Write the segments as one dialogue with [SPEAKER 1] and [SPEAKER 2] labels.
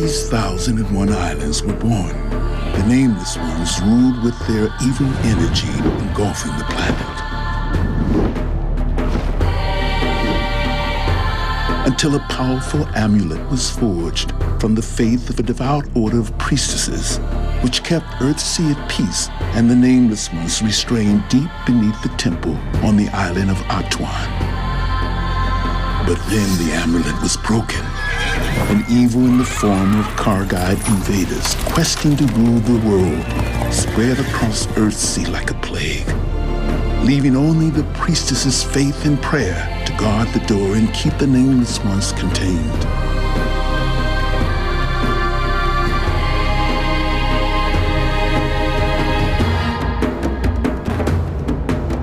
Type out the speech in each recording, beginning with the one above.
[SPEAKER 1] these 1,001 islands were born, the Nameless Ones ruled with their evil energy engulfing the planet. Until a powerful amulet was forged from the faith of a devout order of priestesses, which kept earthsea at peace and the Nameless Ones restrained deep beneath the temple on the island of Atuan. But then the amulet was broken, and evil in the form of Kargide invaders questing to rule the world spread across earthsea like a plague, leaving only the priestesses' faith and prayer to guard the door and keep the Nameless Ones contained.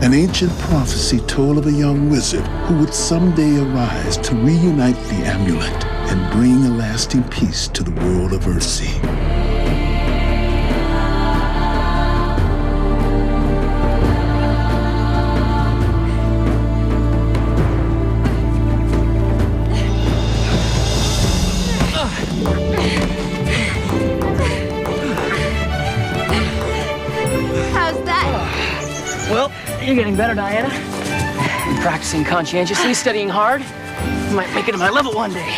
[SPEAKER 1] An ancient prophecy told of a young wizard who would someday arise to reunite the amulet and bring a lasting peace to the world of earthsea.
[SPEAKER 2] You're getting better, Diana. I'm practicing conscientiously, studying hard. I might make it to my level one day.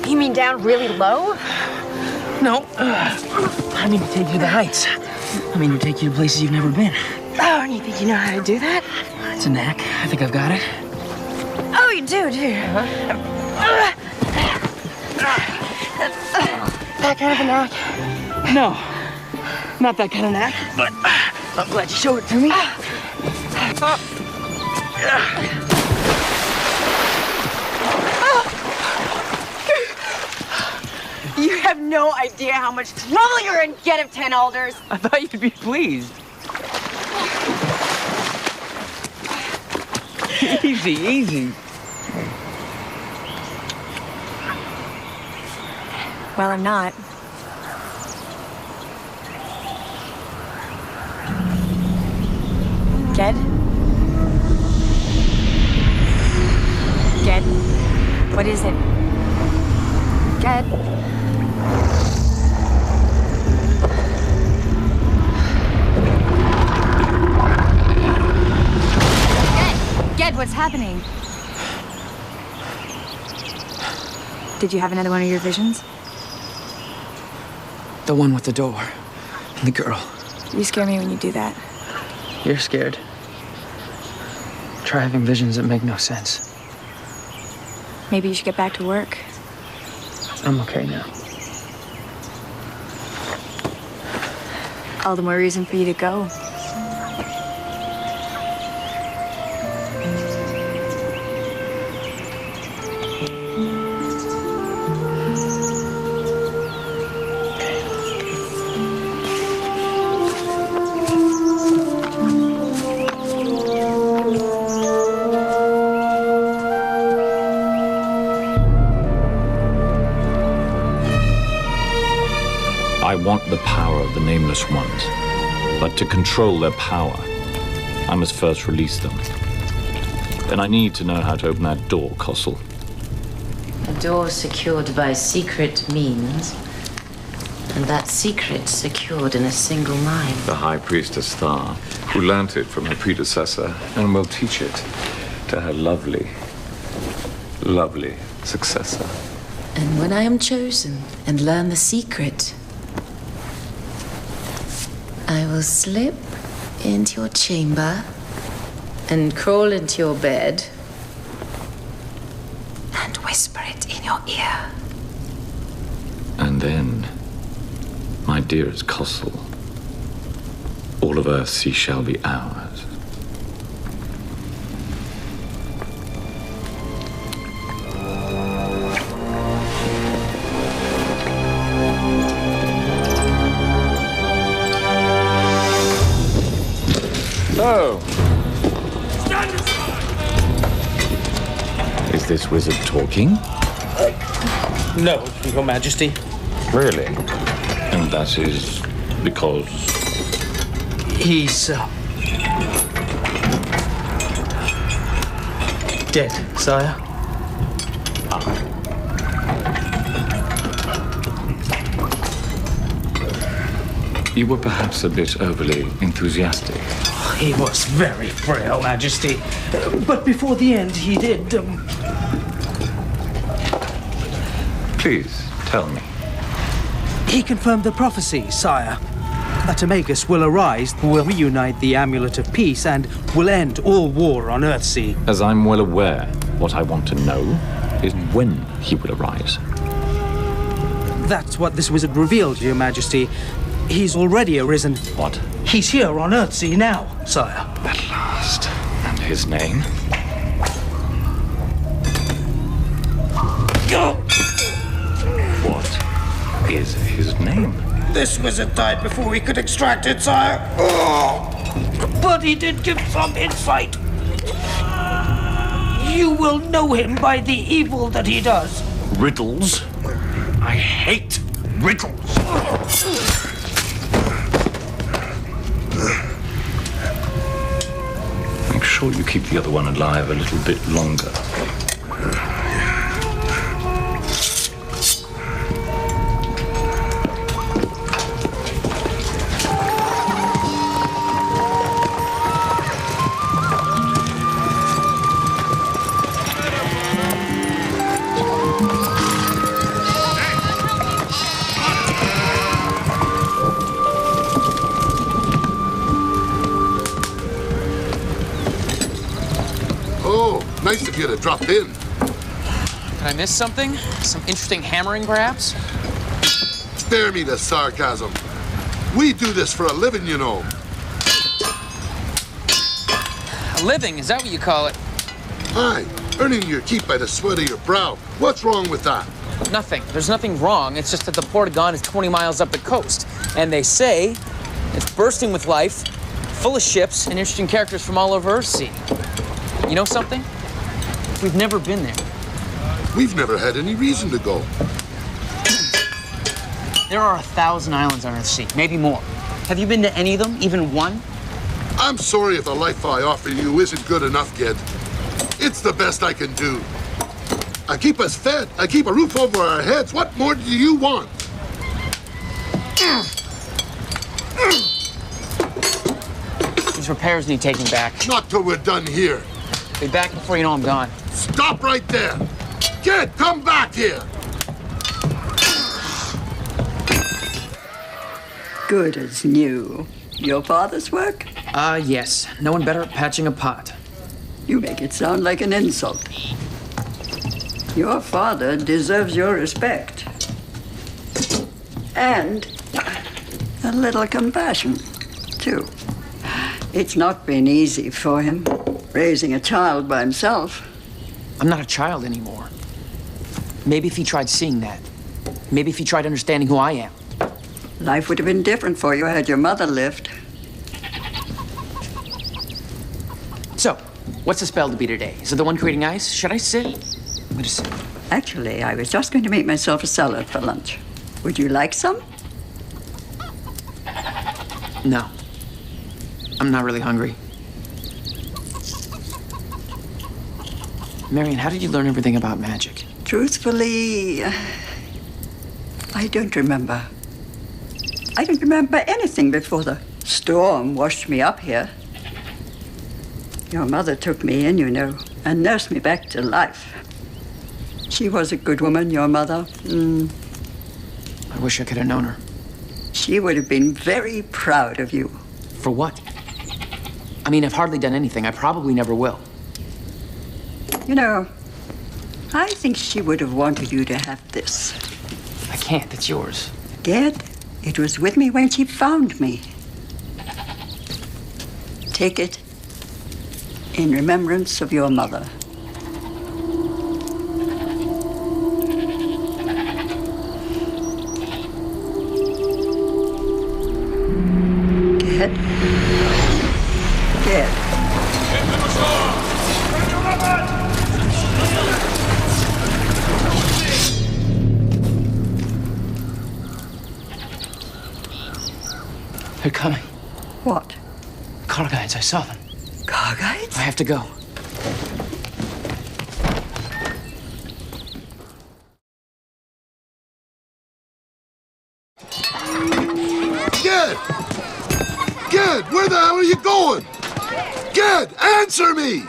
[SPEAKER 3] You mean down really low?
[SPEAKER 2] No. I mean to take you to the heights. I mean to take you to places you've never been.
[SPEAKER 3] Oh, and you think you know how to do that?
[SPEAKER 2] It's a knack. I think I've got it.
[SPEAKER 3] Oh, you do? That kind of a knack?
[SPEAKER 2] No. Not that kind of knack, but I'm glad you showed it to me.
[SPEAKER 3] You have no idea how much trouble you're in, Get of 10 Alders.
[SPEAKER 2] I thought you'd be pleased. Easy, easy.
[SPEAKER 3] Well, I'm not. Ged? Ged? What is it? Ged? Ged, what's happening? Did you have another one of your visions?
[SPEAKER 2] The one with the door. And the girl.
[SPEAKER 3] You scare me when you do that.
[SPEAKER 2] You're scared. Try having visions that make no sense.
[SPEAKER 3] Maybe you should get back to work.
[SPEAKER 2] I'm okay now.
[SPEAKER 3] All the more reason for you to go.
[SPEAKER 4] I want the power of the Nameless Ones, but to control their power, I must first release them. Then I need to know how to open that door, Kossel.
[SPEAKER 5] A door secured by secret means, and that secret secured in a single mind.
[SPEAKER 6] The High Priestess Thar, who learnt it from her predecessor and will teach it to her lovely, lovely successor.
[SPEAKER 5] And when I am chosen and learn the secret, I will slip into your chamber and crawl into your bed and whisper it in your ear.
[SPEAKER 4] And then, my dearest Kossel, all of earthsea shall be ours.
[SPEAKER 6] So,
[SPEAKER 4] Stand aside! Is this wizard talking?
[SPEAKER 7] No, Your Majesty.
[SPEAKER 4] Really? And that is because...
[SPEAKER 7] He's, dead, sire.
[SPEAKER 6] You were perhaps a bit overly enthusiastic.
[SPEAKER 7] He was very frail, Majesty. But before the end, he did,
[SPEAKER 6] Please, tell me.
[SPEAKER 7] He confirmed the prophecy, sire. A Timagus will arise, will reunite the Amulet of Peace, and will end all war on Earthsea.
[SPEAKER 4] As I'm well aware, what I want to know is when he will arise.
[SPEAKER 7] That's what this wizard revealed, Your Majesty. He's already arisen.
[SPEAKER 4] What?
[SPEAKER 7] He's here on Earthsea now, sire.
[SPEAKER 4] At last. And his name? What is his name?
[SPEAKER 7] This wizard died before we could extract it, sire. But he did give some insight. You will know him by the evil that he does.
[SPEAKER 4] Riddles? I hate riddles.
[SPEAKER 6] Make sure you keep the other one alive a little bit longer.
[SPEAKER 1] Nice of you to drop in.
[SPEAKER 2] Did I miss something? Some interesting hammering, perhaps?
[SPEAKER 1] Spare me the sarcasm. We do this for a living, you know.
[SPEAKER 2] A living, is that what you call it?
[SPEAKER 1] Aye, earning your keep by the sweat of your brow. What's wrong with that?
[SPEAKER 2] Nothing. There's nothing wrong. It's just that the Port of Gone is 20 miles up the coast. And they say it's bursting with life, full of ships and interesting characters from all over Earthsea. You know something? We've never been there.
[SPEAKER 1] We've never had any reason to go.
[SPEAKER 2] There are 1,000 islands on Earthsea, maybe more. Have you been to any of them, even one?
[SPEAKER 1] I'm sorry if the life I offer you isn't good enough, kid. It's the best I can do. I keep us fed. I keep a roof over our heads. What more do you want?
[SPEAKER 2] These repairs need taking back.
[SPEAKER 1] Not till we're done here.
[SPEAKER 2] Be back before you know I'm gone.
[SPEAKER 1] Stop right there. Kid, come back here.
[SPEAKER 8] Good as new. Your father's work?
[SPEAKER 2] Yes. No one better at patching a pot.
[SPEAKER 8] You make it sound like an insult. Your father deserves your respect. And a little compassion, too. It's not been easy for him, raising a child by himself.
[SPEAKER 2] I'm not a child anymore. Maybe if he tried seeing that. Maybe if he tried understanding who I am.
[SPEAKER 8] Life would have been different for you had your mother lived.
[SPEAKER 2] So, what's the spell to be today? Is it the one creating ice? Should I sit? Wait a second.
[SPEAKER 8] Actually, I was just going to make myself a salad for lunch. Would you like some?
[SPEAKER 2] No. I'm not really hungry. Marion, how did you learn everything about magic?
[SPEAKER 8] Truthfully, I don't remember. I don't remember anything before the storm washed me up here. Your mother took me in, you know, and nursed me back to life. She was a good woman, your mother.
[SPEAKER 2] I wish I could have known her.
[SPEAKER 8] She would have been very proud of you.
[SPEAKER 2] For what? I mean, I've hardly done anything. I probably never will.
[SPEAKER 8] You know, I think she would have wanted you to have this.
[SPEAKER 2] I can't. It's yours.
[SPEAKER 8] Dad, it was with me when she found me. Take it in remembrance of your mother. Dad? Dad?
[SPEAKER 2] They're coming.
[SPEAKER 8] What?
[SPEAKER 2] Car guides, I saw them.
[SPEAKER 8] Car guides?
[SPEAKER 2] I have to go.
[SPEAKER 1] Kid, the hell are you going? Ged, answer me!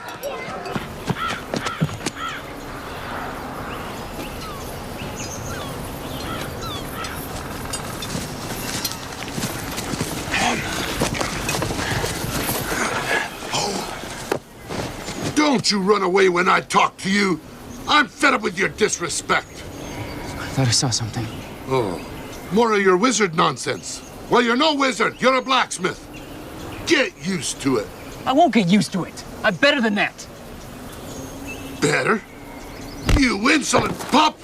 [SPEAKER 1] Don't you run away when I talk to you. I'm fed up with your disrespect.
[SPEAKER 2] I thought I saw something.
[SPEAKER 1] Oh, more of your wizard nonsense. Well, you're no wizard. You're a blacksmith. Get used to it.
[SPEAKER 2] I won't get used to it. I'm better than that.
[SPEAKER 1] Better? You insolent pup!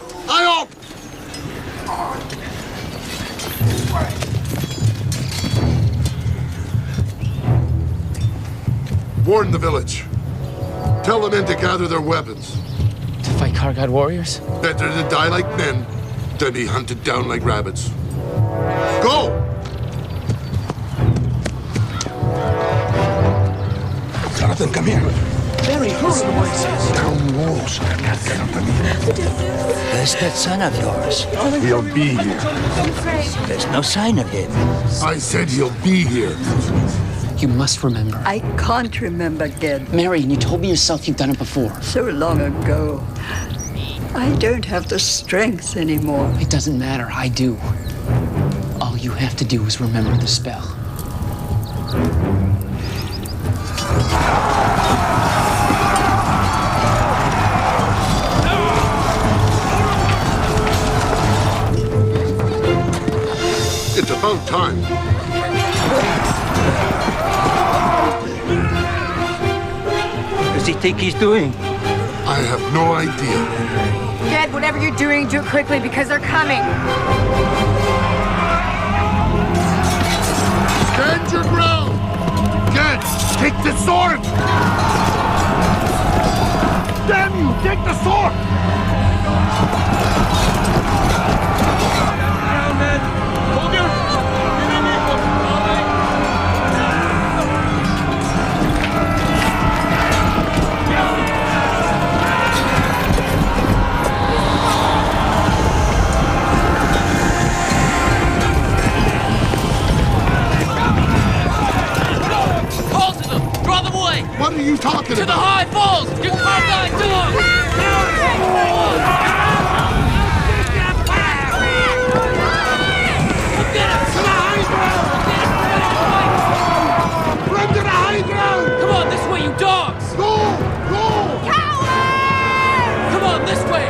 [SPEAKER 1] Warn the village. Tell the men to gather their weapons.
[SPEAKER 2] To fight Kargad warriors?
[SPEAKER 1] Better to die like men than be hunted down like rabbits. Go!
[SPEAKER 9] Jonathan, come here.
[SPEAKER 7] Very horrible voices.
[SPEAKER 9] Town walls.
[SPEAKER 10] Where's that son of yours?
[SPEAKER 1] He'll be here.
[SPEAKER 10] There's no sign of him.
[SPEAKER 1] I said he'll be here.
[SPEAKER 2] You must remember.
[SPEAKER 8] I can't remember, Ged.
[SPEAKER 2] Marion, you told me yourself you've done it before.
[SPEAKER 8] So long ago. I don't have the strength anymore.
[SPEAKER 2] It doesn't matter. I do. All you have to do is remember the spell.
[SPEAKER 1] It's about time.
[SPEAKER 10] What does he think he's doing?
[SPEAKER 1] I have no idea.
[SPEAKER 3] Ged, whatever you're doing, do it quickly because they're coming.
[SPEAKER 1] Stand your ground! Ged, take the sword! Damn you, take the sword! What are you talking
[SPEAKER 2] To the
[SPEAKER 1] about?
[SPEAKER 2] high falls! You can't die to them!
[SPEAKER 1] Run to the high ground!
[SPEAKER 2] Come on, this way, you dogs!
[SPEAKER 1] Go! Go!
[SPEAKER 2] Come on, this way!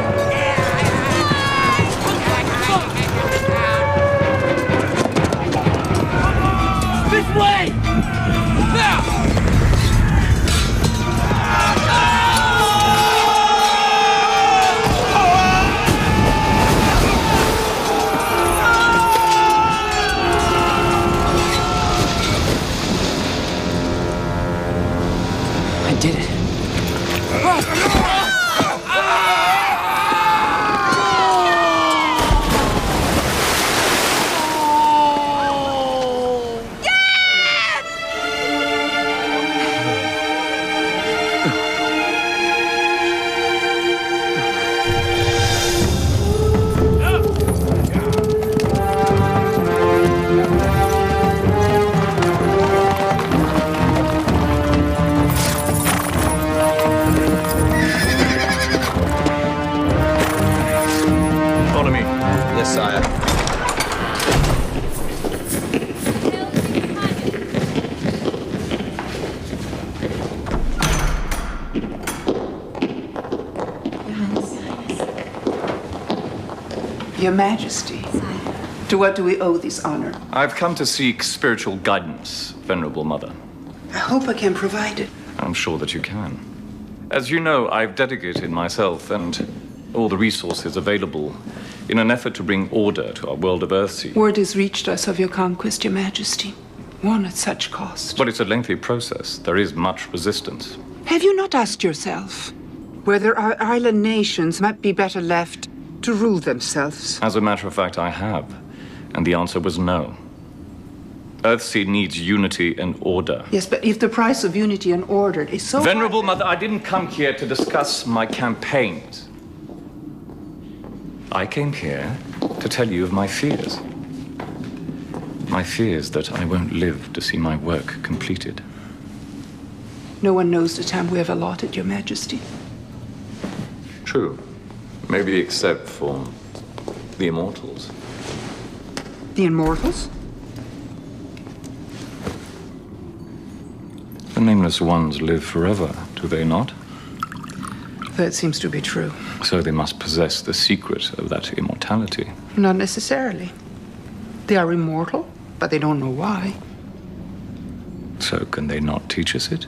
[SPEAKER 2] This way! Now! I did it.
[SPEAKER 4] Follow me.
[SPEAKER 11] Yes, sire.
[SPEAKER 12] Your Majesty, to what do we owe this honor?
[SPEAKER 4] I've come to seek spiritual guidance, Venerable Mother.
[SPEAKER 12] I hope I can provide it.
[SPEAKER 4] I'm sure that you can. As you know, I've dedicated myself and all the resources available in an effort to bring order to our world of earthsea.
[SPEAKER 12] Word has reached us of your conquest, Your Majesty. One at such cost.
[SPEAKER 4] But it's a lengthy process. There is much resistance.
[SPEAKER 12] Have you not asked yourself whether our island nations might be better left to rule themselves?
[SPEAKER 4] As a matter of fact, I have. And the answer was no. Earthsea needs unity and order.
[SPEAKER 12] Yes, but if the price of unity and order is so
[SPEAKER 4] Venerable Mother, I didn't come here to discuss my campaigns. I came here to tell you of my fears. My fear is that I won't live to see my work completed.
[SPEAKER 12] No one knows the time we have allotted, Your Majesty.
[SPEAKER 4] True. Maybe except for the immortals.
[SPEAKER 12] The immortals?
[SPEAKER 4] The nameless ones live forever, do they not?
[SPEAKER 12] That seems to be true.
[SPEAKER 4] So they must possess the secret of that immortality.
[SPEAKER 12] Not necessarily. They are immortal, but they don't know why.
[SPEAKER 4] So can they not teach us it?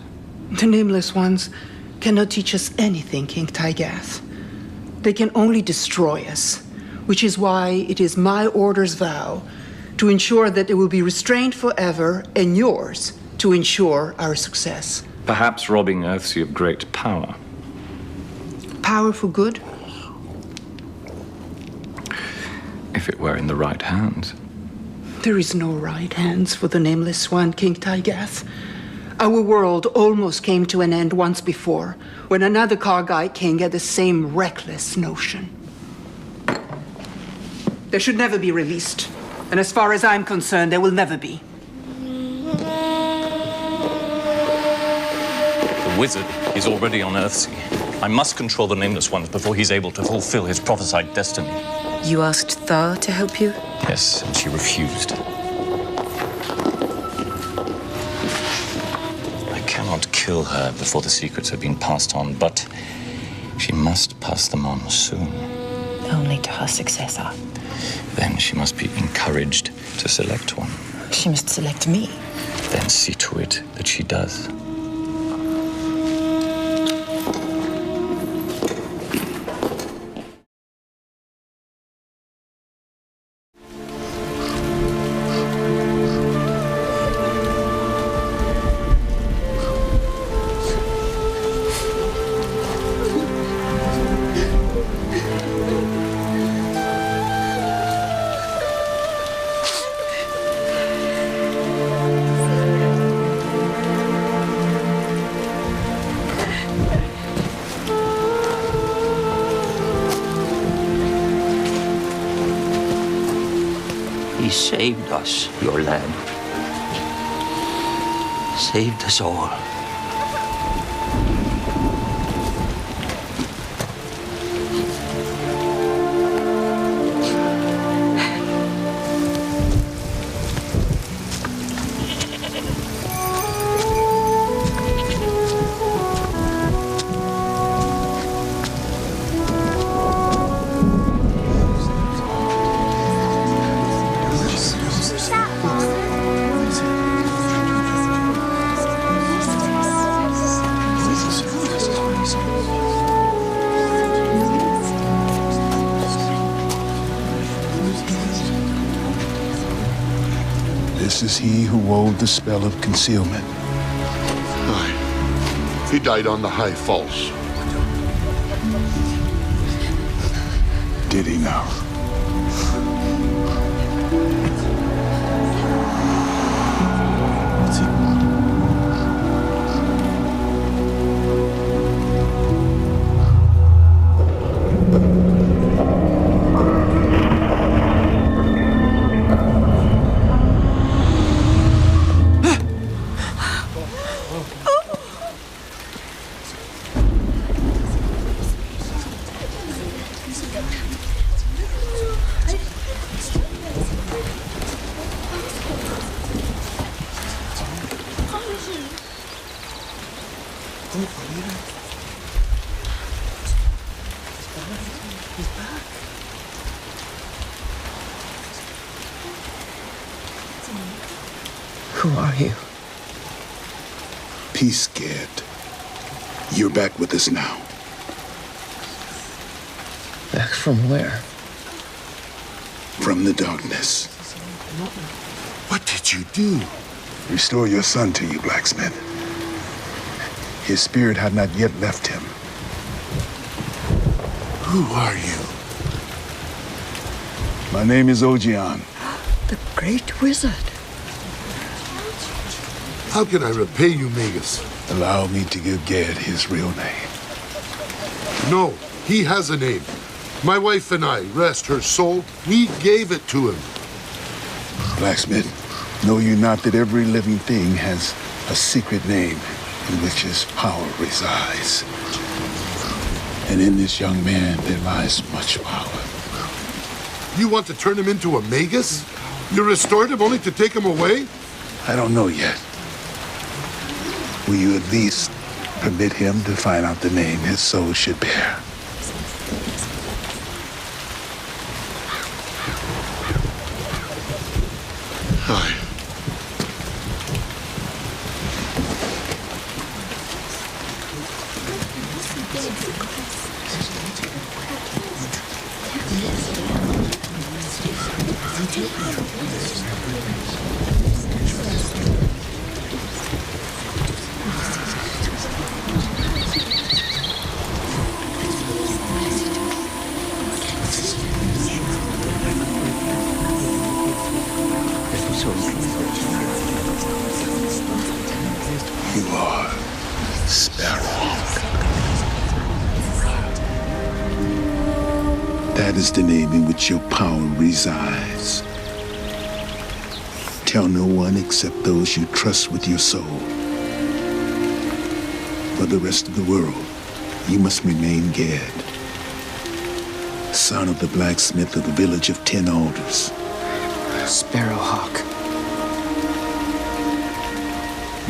[SPEAKER 12] The nameless ones cannot teach us anything, King Tygath. They can only destroy us, which is why it is my order's vow to ensure that they will be restrained forever, and yours to ensure our success.
[SPEAKER 4] Perhaps robbing Earthsea of great power.
[SPEAKER 12] Power for good?
[SPEAKER 4] If it were in the right hands.
[SPEAKER 12] There is no right hands for the nameless one, King Tygath. Our world almost came to an end once before, when another Kargai king had the same reckless notion. They should never be released. And as far as I'm concerned, they will never be.
[SPEAKER 4] The wizard is already on Earthsea. I must control the nameless ones before he's able to fulfill his prophesied destiny.
[SPEAKER 11] You asked Thar to help you?
[SPEAKER 4] Yes, and she refused. I cannot kill her before the secrets have been passed on, but she must pass them on soon.
[SPEAKER 11] Only to her successor.
[SPEAKER 4] Then she must be encouraged to select one.
[SPEAKER 11] She must select me.
[SPEAKER 4] Then see to it that she does.
[SPEAKER 10] He saved us, your lad. Saved us all.
[SPEAKER 1] This is he who wove the spell of concealment.
[SPEAKER 9] Aye. He died on the High Falls.
[SPEAKER 1] Did he now?
[SPEAKER 11] Who are you?
[SPEAKER 1] Peace scared. You're back with us now.
[SPEAKER 11] Back from where?
[SPEAKER 1] From the darkness.
[SPEAKER 9] What did you do?
[SPEAKER 1] Restore your son to you, blacksmith. His spirit had not yet left him.
[SPEAKER 9] Who are you?
[SPEAKER 1] My name is Ogion.
[SPEAKER 8] The great wizard.
[SPEAKER 9] How can I repay you, Magus?
[SPEAKER 1] Allow me to give Ged his real name.
[SPEAKER 9] No, he has a name. My wife and I, rest her soul, we gave it to him.
[SPEAKER 1] Blacksmith, Know you not that every living thing has a secret name in which his power resides? And in this young man there lies much power.
[SPEAKER 9] You want to turn him into a magus? You restored him only to take him away?
[SPEAKER 1] I don't know yet. Will you at least permit him to find out the name his soul should bear?
[SPEAKER 9] Aye.
[SPEAKER 1] You are Sparrowhawk. That is the name in which your power resides. Tell no one except those you trust with your soul. For the rest of the world, you must remain Gad, son of the blacksmith of the village of 10 Alders.
[SPEAKER 2] Sparrowhawk.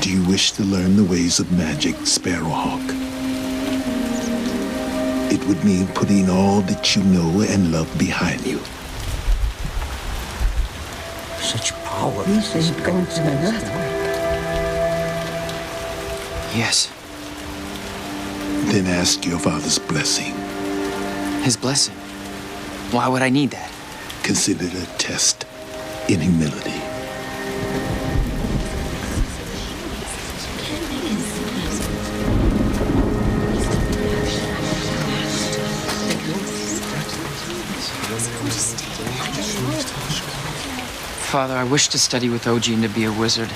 [SPEAKER 1] Do you wish to learn the ways of magic, Sparrowhawk? It would mean putting all that you know and love behind you.
[SPEAKER 10] Such power.
[SPEAKER 8] These things go to the earth.
[SPEAKER 2] Yes.
[SPEAKER 1] Then ask your father's blessing.
[SPEAKER 2] His blessing? Why would I need that?
[SPEAKER 1] Consider it a test in humility.
[SPEAKER 2] Father, I wish to study with Oji and to be a wizard.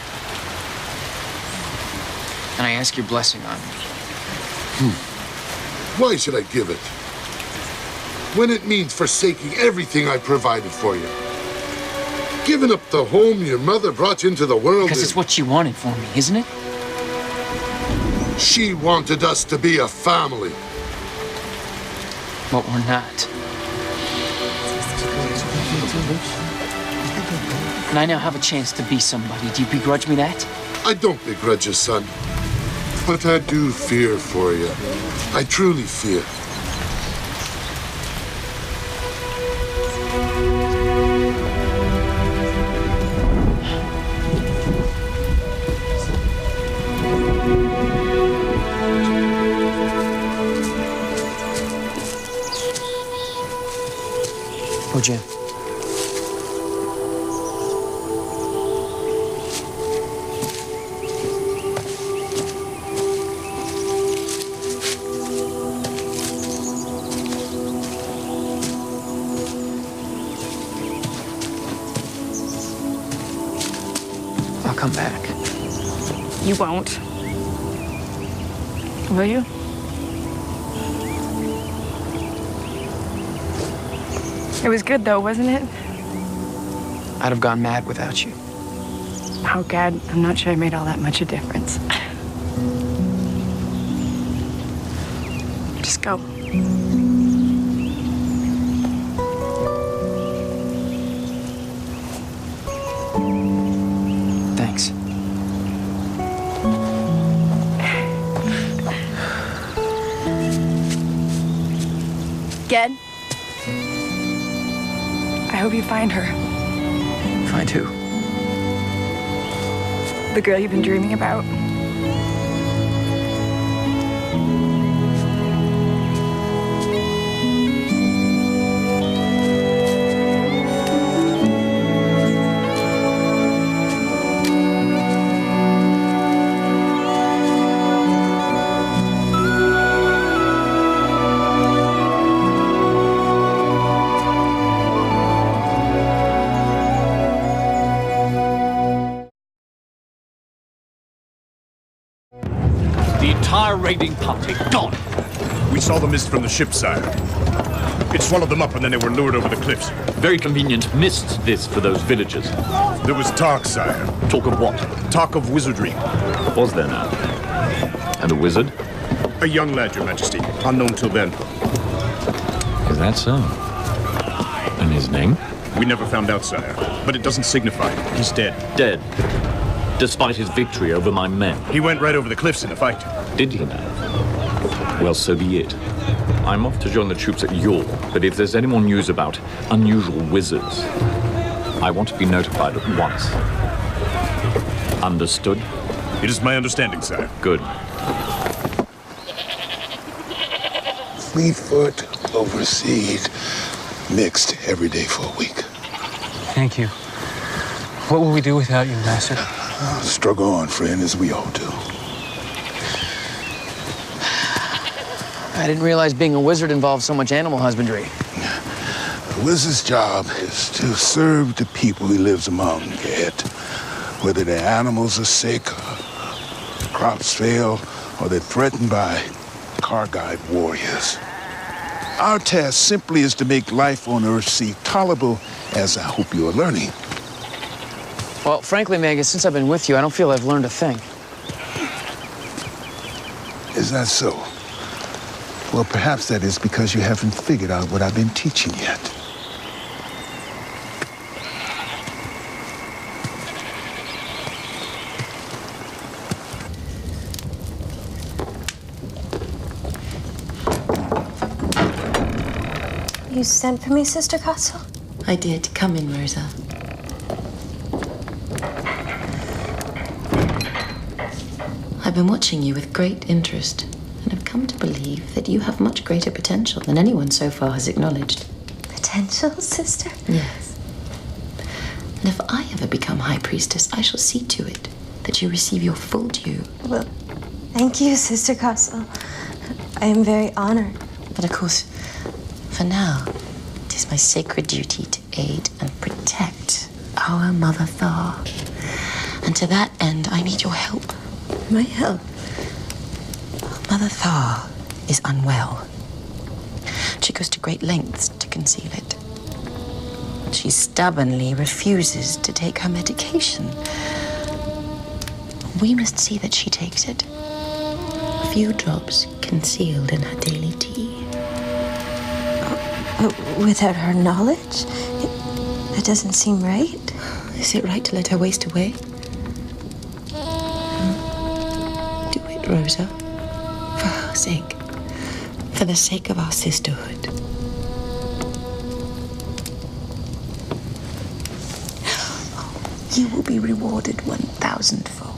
[SPEAKER 2] And I ask your blessing on me.
[SPEAKER 9] Why should I give it? When it means forsaking everything I provided for you. Giving up the home your mother brought you into the world.
[SPEAKER 2] Because it's what she wanted for me, isn't it?
[SPEAKER 9] She wanted us to be a family.
[SPEAKER 2] But we're not. And I now have a chance to be somebody. Do you begrudge me that?
[SPEAKER 9] I don't begrudge you, son. But I do fear for you. I truly fear.
[SPEAKER 2] Oji. I'll come back.
[SPEAKER 3] You won't. Will you? It was good, though, wasn't it?
[SPEAKER 2] I'd have gone mad without you.
[SPEAKER 3] Oh, Gad, I'm not sure I made all that much a difference. Just go.
[SPEAKER 2] Thanks.
[SPEAKER 3] Gad? I hope you find her.
[SPEAKER 2] Find who?
[SPEAKER 3] The girl you've been dreaming about.
[SPEAKER 13] The entire raiding party gone.
[SPEAKER 14] We saw the mist from the ship, sire.
[SPEAKER 13] It swallowed them up and then they were lured over the cliffs.
[SPEAKER 4] Very convenient. Missed this for those villagers.
[SPEAKER 13] There was talk, sire.
[SPEAKER 4] Talk of what?
[SPEAKER 13] Talk of wizardry.
[SPEAKER 4] Was there now? And a wizard?
[SPEAKER 13] A young lad, Your Majesty. Unknown till then.
[SPEAKER 4] Is that so? And his name?
[SPEAKER 13] We never found out, sire. But it doesn't signify. He's dead.
[SPEAKER 4] Dead. Despite his victory over my men.
[SPEAKER 13] He went right over the cliffs in a fight.
[SPEAKER 4] Did he now? Well, so be it. I'm off to join the troops at York, but if there's any more news about unusual wizards, I want to be notified at once. Understood?
[SPEAKER 13] It is my understanding, sire.
[SPEAKER 4] Good.
[SPEAKER 1] Fleetfoot, overseed, mixed every day for a week.
[SPEAKER 7] Thank you. What will we do without you, Master?
[SPEAKER 1] Struggle on, friend, as we all do.
[SPEAKER 2] I didn't realize being a wizard involves so much animal husbandry.
[SPEAKER 1] The wizard's job is to serve the people he lives among, yet whether their animals are sick, crops fail, or they're threatened by Kargite warriors. Our task simply is to make life on Earthsea tolerable, as I hope you are learning.
[SPEAKER 2] Well, frankly, Magus, since I've been with you, I don't feel I've learned a thing.
[SPEAKER 1] Is that so? Well, perhaps that is because you haven't figured out what I've been teaching yet.
[SPEAKER 14] You sent for me, Sister Castle?
[SPEAKER 5] I did. Come in, Rosa. I've been watching you with great interest, and have come to believe that you have much greater potential than anyone so far has acknowledged.
[SPEAKER 14] Potential, Sister?
[SPEAKER 5] Yes. And if I ever become High Priestess, I shall see to it that you receive your full due.
[SPEAKER 14] Well, thank you, Sister Castle. I am very honored.
[SPEAKER 5] But of course, for now, it is my sacred duty to aid and protect our Mother Thar. And to that end, I need your help.
[SPEAKER 14] My help?
[SPEAKER 5] Mother Thar is unwell. She goes to great lengths to conceal it. She stubbornly refuses to take her medication. We must see that she takes it. A few drops concealed in her daily tea.
[SPEAKER 14] Without her knowledge? That doesn't seem right.
[SPEAKER 5] Is it right to let her waste away? Do it, Rosa. For her sake. For the sake of our sisterhood. You will be rewarded 1,000-fold.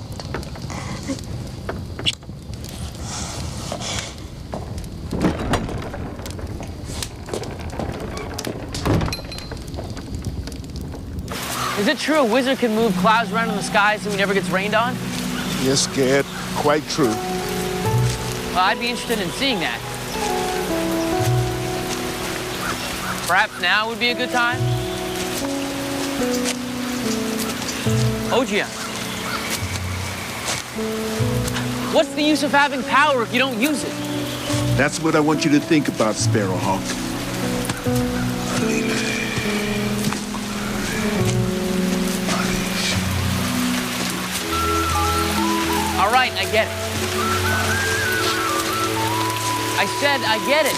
[SPEAKER 2] Is it true a wizard can move clouds around in the sky so he never gets rained on?
[SPEAKER 1] Yes, Gad, quite true.
[SPEAKER 2] Well, I'd be interested in seeing that. Perhaps now would be a good time? Ogia. What's the use of having power if you don't use it?
[SPEAKER 1] That's what I want you to think about, Sparrowhawk.
[SPEAKER 2] All right, I get it. I said I get it.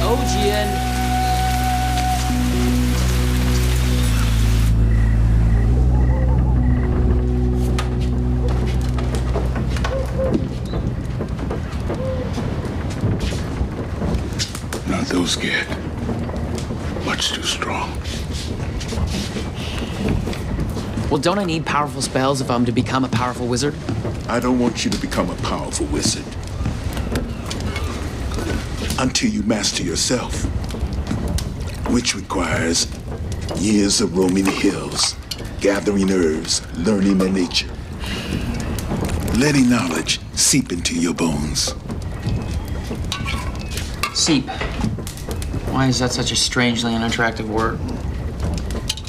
[SPEAKER 2] Ojian.
[SPEAKER 1] Not those, Gad. Much too strong.
[SPEAKER 2] Well, don't I need powerful spells if I'm to become a powerful wizard?
[SPEAKER 1] I don't want you to become a powerful wizard until you master yourself, which requires years of roaming the hills, gathering herbs, learning their nature, letting knowledge seep into your bones.
[SPEAKER 2] Seep. Why is that such a strangely unattractive word?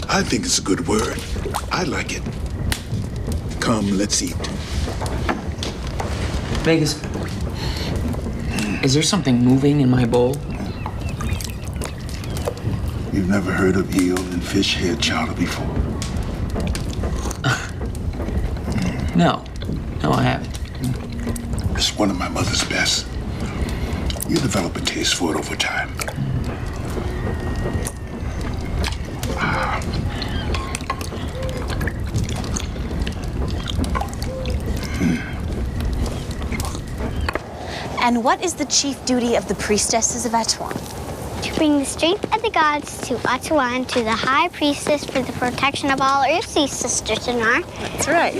[SPEAKER 1] I think it's a good word. I like it. Come, let's eat.
[SPEAKER 2] Vegas, Is there something moving in my bowl?
[SPEAKER 1] You've never heard of eel and fish head chowder before?
[SPEAKER 2] No. No, I haven't.
[SPEAKER 1] It's one of my mother's best. You develop a taste for it over time.
[SPEAKER 15] And what is the chief duty of the priestesses of Atuan?
[SPEAKER 16] To bring the strength of the gods to Atuan, to the high priestess for the protection of all earthsea, Sister Tanar.
[SPEAKER 15] That's right.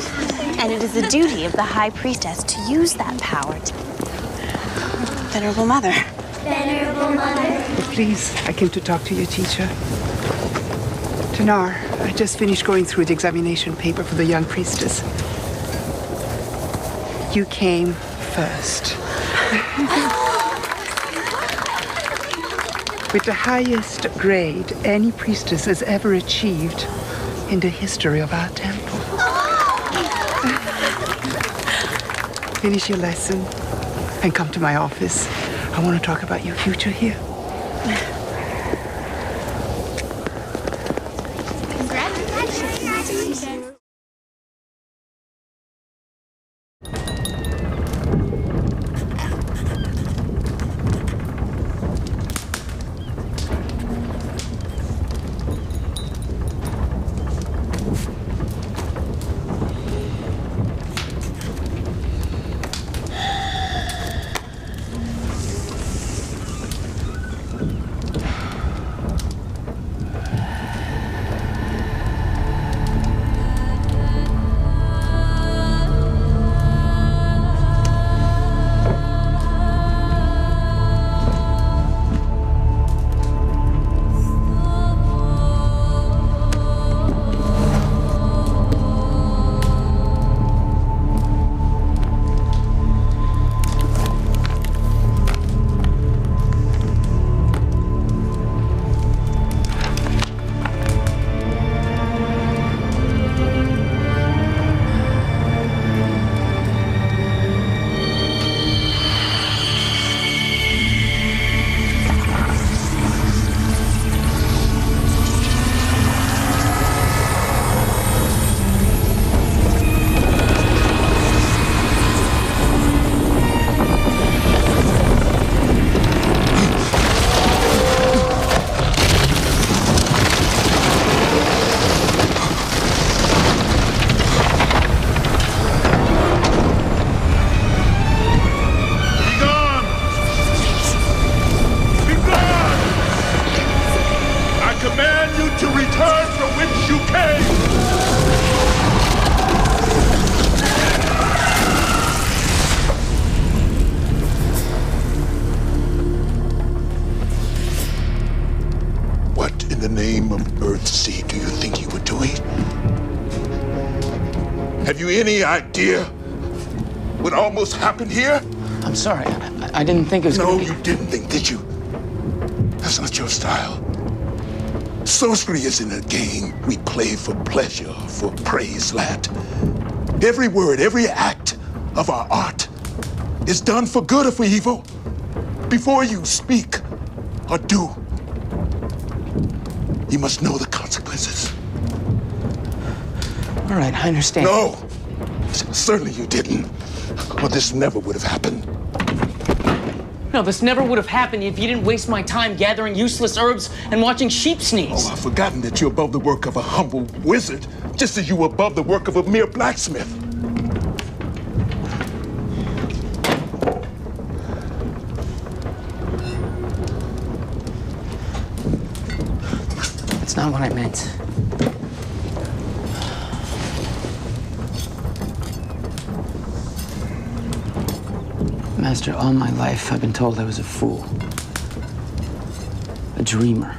[SPEAKER 15] And it is the duty of the high priestess to use that power to... Venerable Mother.
[SPEAKER 16] Venerable Mother.
[SPEAKER 12] Please, I came to talk to your teacher. Tanar, I just finished going through the examination paper for the young priestess. You came first. With the highest grade any priestess has ever achieved in the history of our temple. Finish your lesson and come to my office. I want to talk about your future here.
[SPEAKER 16] Congratulations.
[SPEAKER 1] the name of Earthsea do you think you were doing? Have you any idea what almost happened here?
[SPEAKER 2] I'm sorry. I didn't think it was
[SPEAKER 1] No, you didn't think, did you? That's not your style. Sorcery isn't a game we play for pleasure, for praise, lad. Every word, every act of our art is done for good or for evil. Before you speak or do, you must know the consequences.
[SPEAKER 2] All right, I understand.
[SPEAKER 1] No, certainly you didn't. Or this never would have happened.
[SPEAKER 2] No, this never would have happened if you didn't waste my time gathering useless herbs and watching sheep sneeze.
[SPEAKER 1] Oh, I've forgotten that you're above the work of a humble wizard, just as you were above the work of a mere blacksmith.
[SPEAKER 2] That's not what I meant. Master, all my life I've been told I was a fool, a dreamer.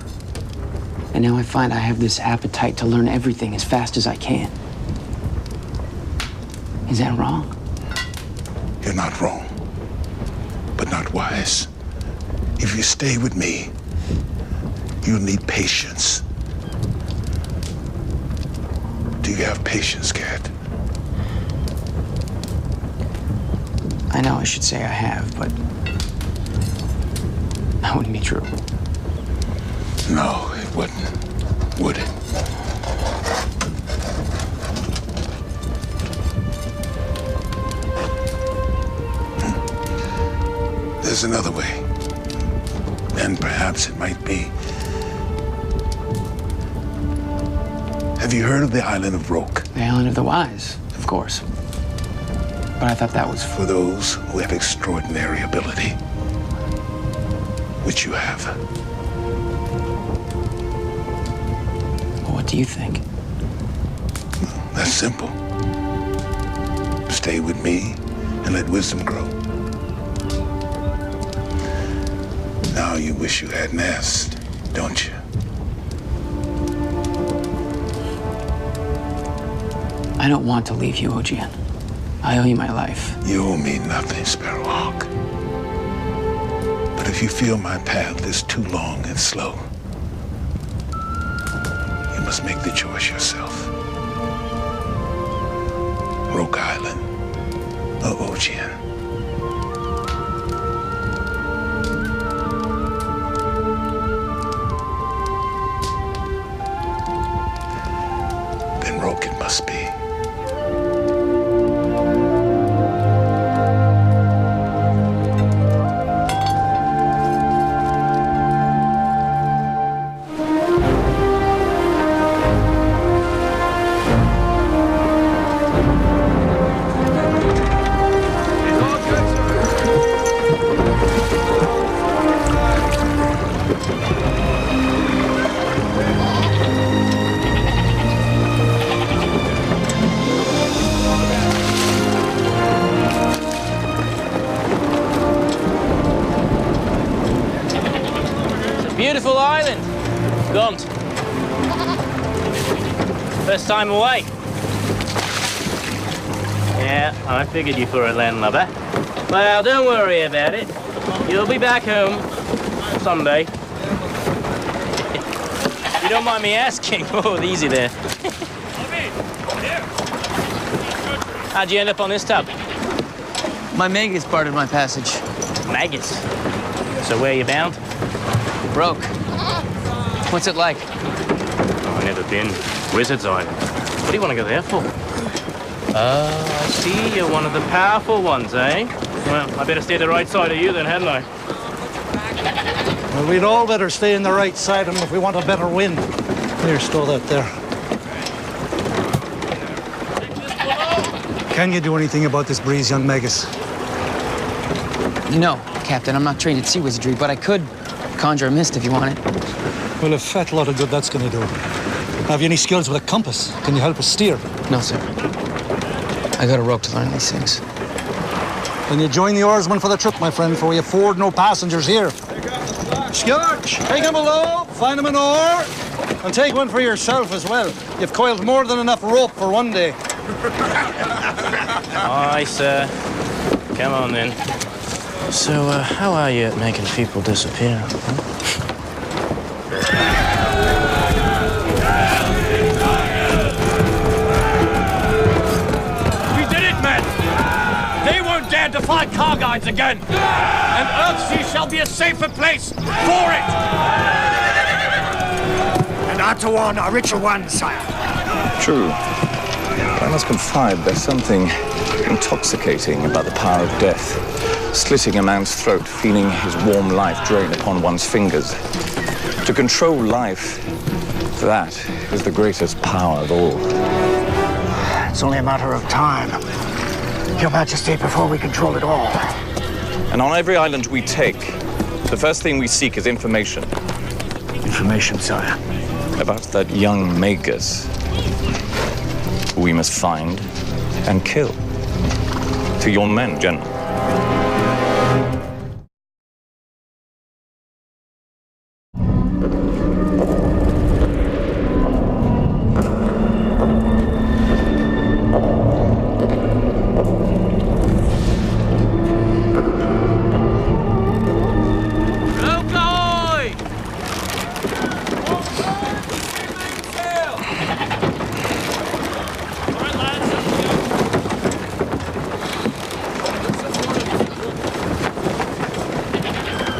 [SPEAKER 2] And now I find I have this appetite to learn everything as fast as I can. Is that wrong?
[SPEAKER 1] You're not wrong, but not wise. If you stay with me, you'll need patience. Do you have patience, Cat?
[SPEAKER 2] I know I should say I have, but That wouldn't be true.
[SPEAKER 1] No, it wouldn't. Would it? There's another way. And perhaps it might be. Have you heard of the island of Roke?
[SPEAKER 2] The Island of the Wise, of course. But I thought that was
[SPEAKER 1] for those who have extraordinary ability, which you have.
[SPEAKER 2] What do you think?
[SPEAKER 1] That's simple. Stay with me and let wisdom grow. Now you wish you hadn't asked, don't you?
[SPEAKER 2] I don't want to leave you, Ojian. I owe you my life.
[SPEAKER 1] You owe me nothing, Sparrowhawk. But if you feel my path is too long and slow, you must make the choice yourself. Roke Island or Ojian. Then Roke it must be.
[SPEAKER 17] Beautiful island. Gaunt. First time away. Yeah, I figured you for a landlubber. Well, don't worry about it. You'll be back home someday. You don't mind me asking? Oh, easy there. How'd you end up on this tub?
[SPEAKER 2] My Magus bartered my passage.
[SPEAKER 17] Magus? So where you bound?
[SPEAKER 2] Roke. What's it like?
[SPEAKER 17] Oh, I've never been. Wizard's Island. What do you want to go there for? I see. You're one of the powerful ones, eh? Well, I better stay the right side of you then, hadn't I?
[SPEAKER 18] Well, we'd all better stay in the right side of him if we want a better wind. Here, stow that there. Can you do anything about this breeze, young Magus?
[SPEAKER 2] No, Captain. I'm not trained at sea wizardry, but I could conjure a mist if you want it.
[SPEAKER 18] Well, a fat lot of good that's going to do. Have you any skills with a compass? Can you help us steer?
[SPEAKER 2] No, sir. I got a rope to learn these things.
[SPEAKER 18] Then you join the oarsmen for the trip, my friend, for we afford no passengers here. Scourge, take him below, find him an oar, and take one for yourself as well. You've coiled more than enough rope for one day.
[SPEAKER 17] Aye, sir. Come on, then. So, how are you at making people disappear? Huh?
[SPEAKER 19] We did it, men! They won't dare defy Carguides again! And Earthsea shall be a safer place for it!
[SPEAKER 10] And Atawan, a richer one, sire.
[SPEAKER 6] True. But I must confide, there's something intoxicating about the power of death. Slitting a man's throat, feeling his warm life drain upon one's fingers. To control life, that is the greatest power of all.
[SPEAKER 10] It's only a matter of time, Your Majesty, before we control it all.
[SPEAKER 6] And on every island we take, the first thing we seek is information.
[SPEAKER 10] Information, sire?
[SPEAKER 6] About that young Magus, who we must find and kill. To your men, General.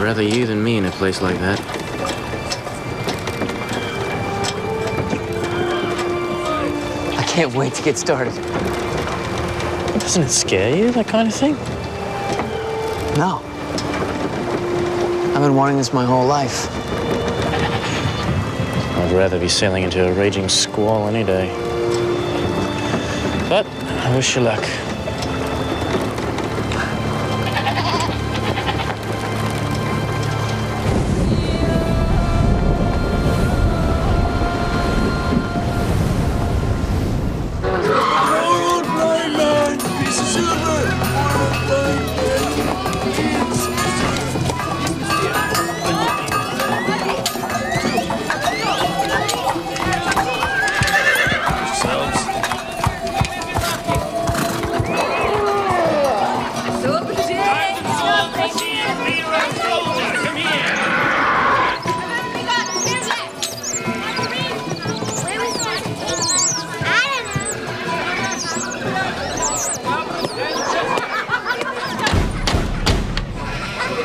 [SPEAKER 17] Rather you than me in a place like that.
[SPEAKER 2] I can't wait to get started.
[SPEAKER 17] Doesn't it scare you, that kind of thing?
[SPEAKER 2] No. I've been wanting this my whole life.
[SPEAKER 17] I'd rather be sailing into a raging squall any day. But I wish you luck.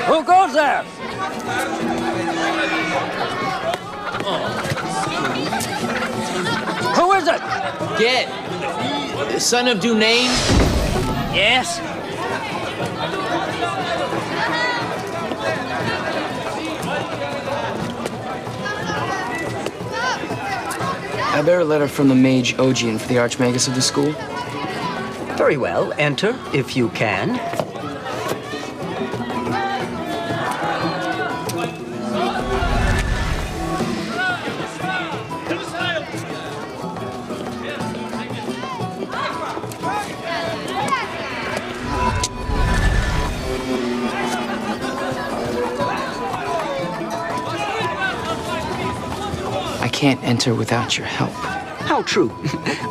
[SPEAKER 2] Who goes there? Who is it? Ged, the son of Dunain?
[SPEAKER 20] Yes?
[SPEAKER 2] I bear a letter from the mage Ogian for the Archmagus of the school.
[SPEAKER 20] Very well. Enter, if you can.
[SPEAKER 2] I can't enter without your help.
[SPEAKER 20] How true.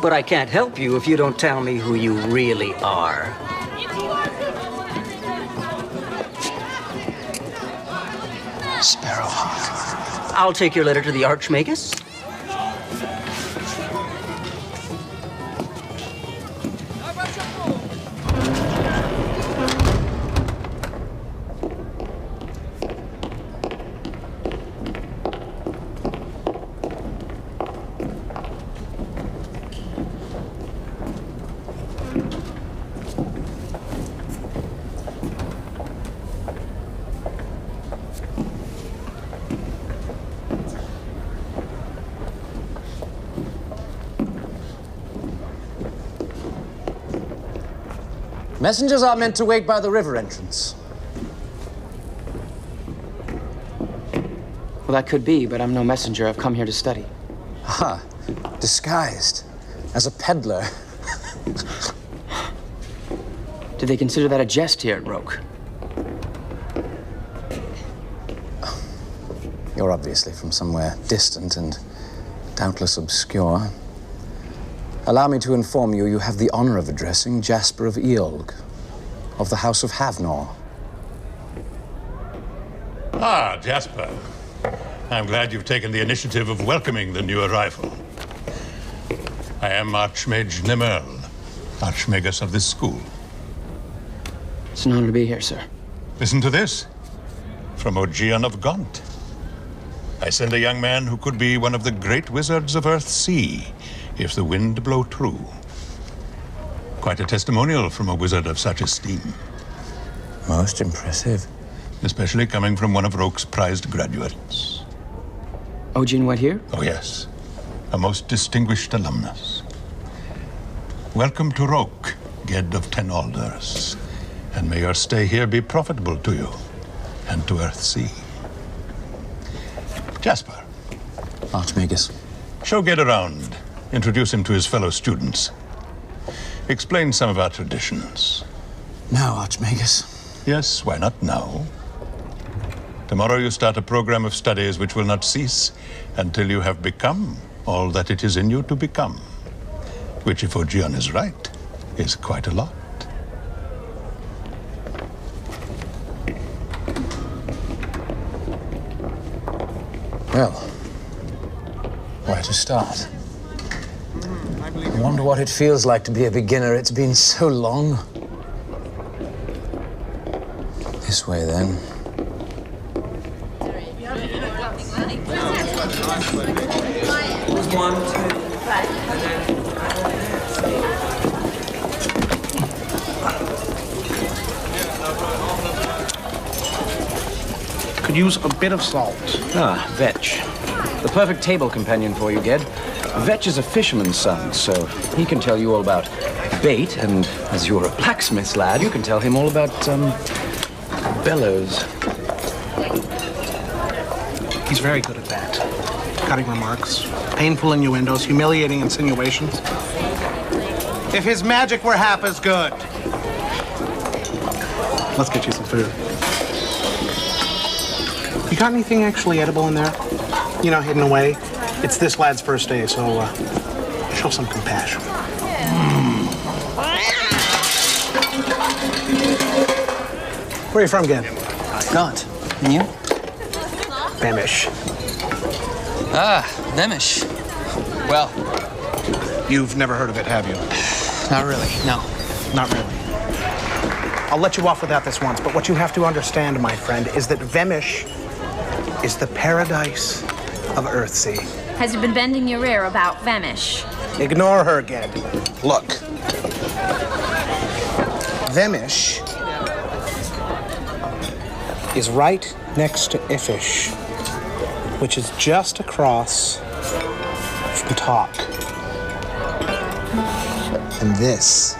[SPEAKER 20] But I can't help you if you don't tell me who you really are.
[SPEAKER 2] Sparrowhawk.
[SPEAKER 20] I'll take your letter to the Archmagus.
[SPEAKER 2] Messengers are meant to wait by the river entrance. Well, that could be, but I'm no messenger. I've come here to study.
[SPEAKER 21] Aha, disguised as a peddler.
[SPEAKER 2] Do they consider that a jest here at Roke?
[SPEAKER 21] You're obviously from somewhere distant and doubtless obscure. Allow me to inform you, you have the honor of addressing Jasper of Eolg, of the House of Havnor.
[SPEAKER 22] Ah, Jasper. I'm glad you've taken the initiative of welcoming the new arrival. I am Archmage Nemerl, Archmagus of this school.
[SPEAKER 2] It's an honor to be here, sir.
[SPEAKER 22] Listen to this. From Ogian of Gaunt. I send a young man who could be one of the great wizards of earthsea, if the wind blow true. Quite a testimonial from a wizard of such esteem.
[SPEAKER 21] Most impressive.
[SPEAKER 22] Especially coming from one of Roke's prized graduates.
[SPEAKER 2] Ogian what here?
[SPEAKER 22] Oh, yes. A most distinguished alumnus. Welcome to Roke, Ged of 10 Alders. And may your stay here be profitable to you and to Earthsea. Jasper.
[SPEAKER 21] Archmagus.
[SPEAKER 22] Show Ged around. Introduce him to his fellow students. Explain some of our traditions.
[SPEAKER 21] Now, Archmagus.
[SPEAKER 22] Yes, why not now? Tomorrow you start a program of studies which will not cease until you have become all that it is in you to become. Which, if Ogian is right, is quite a lot.
[SPEAKER 21] Well, where to start? I wonder what it feels like to be a beginner. It's been so long. This way, then.
[SPEAKER 8] 1, 2, and then...
[SPEAKER 10] Could use a bit of salt.
[SPEAKER 21] Ah, Vetch. The perfect table companion for you, Ged. Vetch is a fisherman's son, so he can tell you all about bait, and as you're a blacksmith's lad, you can tell him all about, bellows.
[SPEAKER 10] He's very good at that. Cutting remarks, painful innuendos, humiliating insinuations. If his magic were half as good. Let's get you some food. You got anything actually edible in there? You know, hidden away? It's this lad's first day, so show some compassion. Where are you from, Ged?
[SPEAKER 2] Gaunt. And you?
[SPEAKER 10] Beamish.
[SPEAKER 2] Ah, Beamish. Well.
[SPEAKER 10] You've never heard of it, have you?
[SPEAKER 2] Not really, no.
[SPEAKER 10] Not really. I'll let you off without this once, but what you have to understand, my friend, is that Beamish is the paradise of Earthsea.
[SPEAKER 11] Has you been bending your ear about Beamish?
[SPEAKER 10] Ignore her, Ged. Look. Beamish is right next to Iffish, which is just across from Talk. And this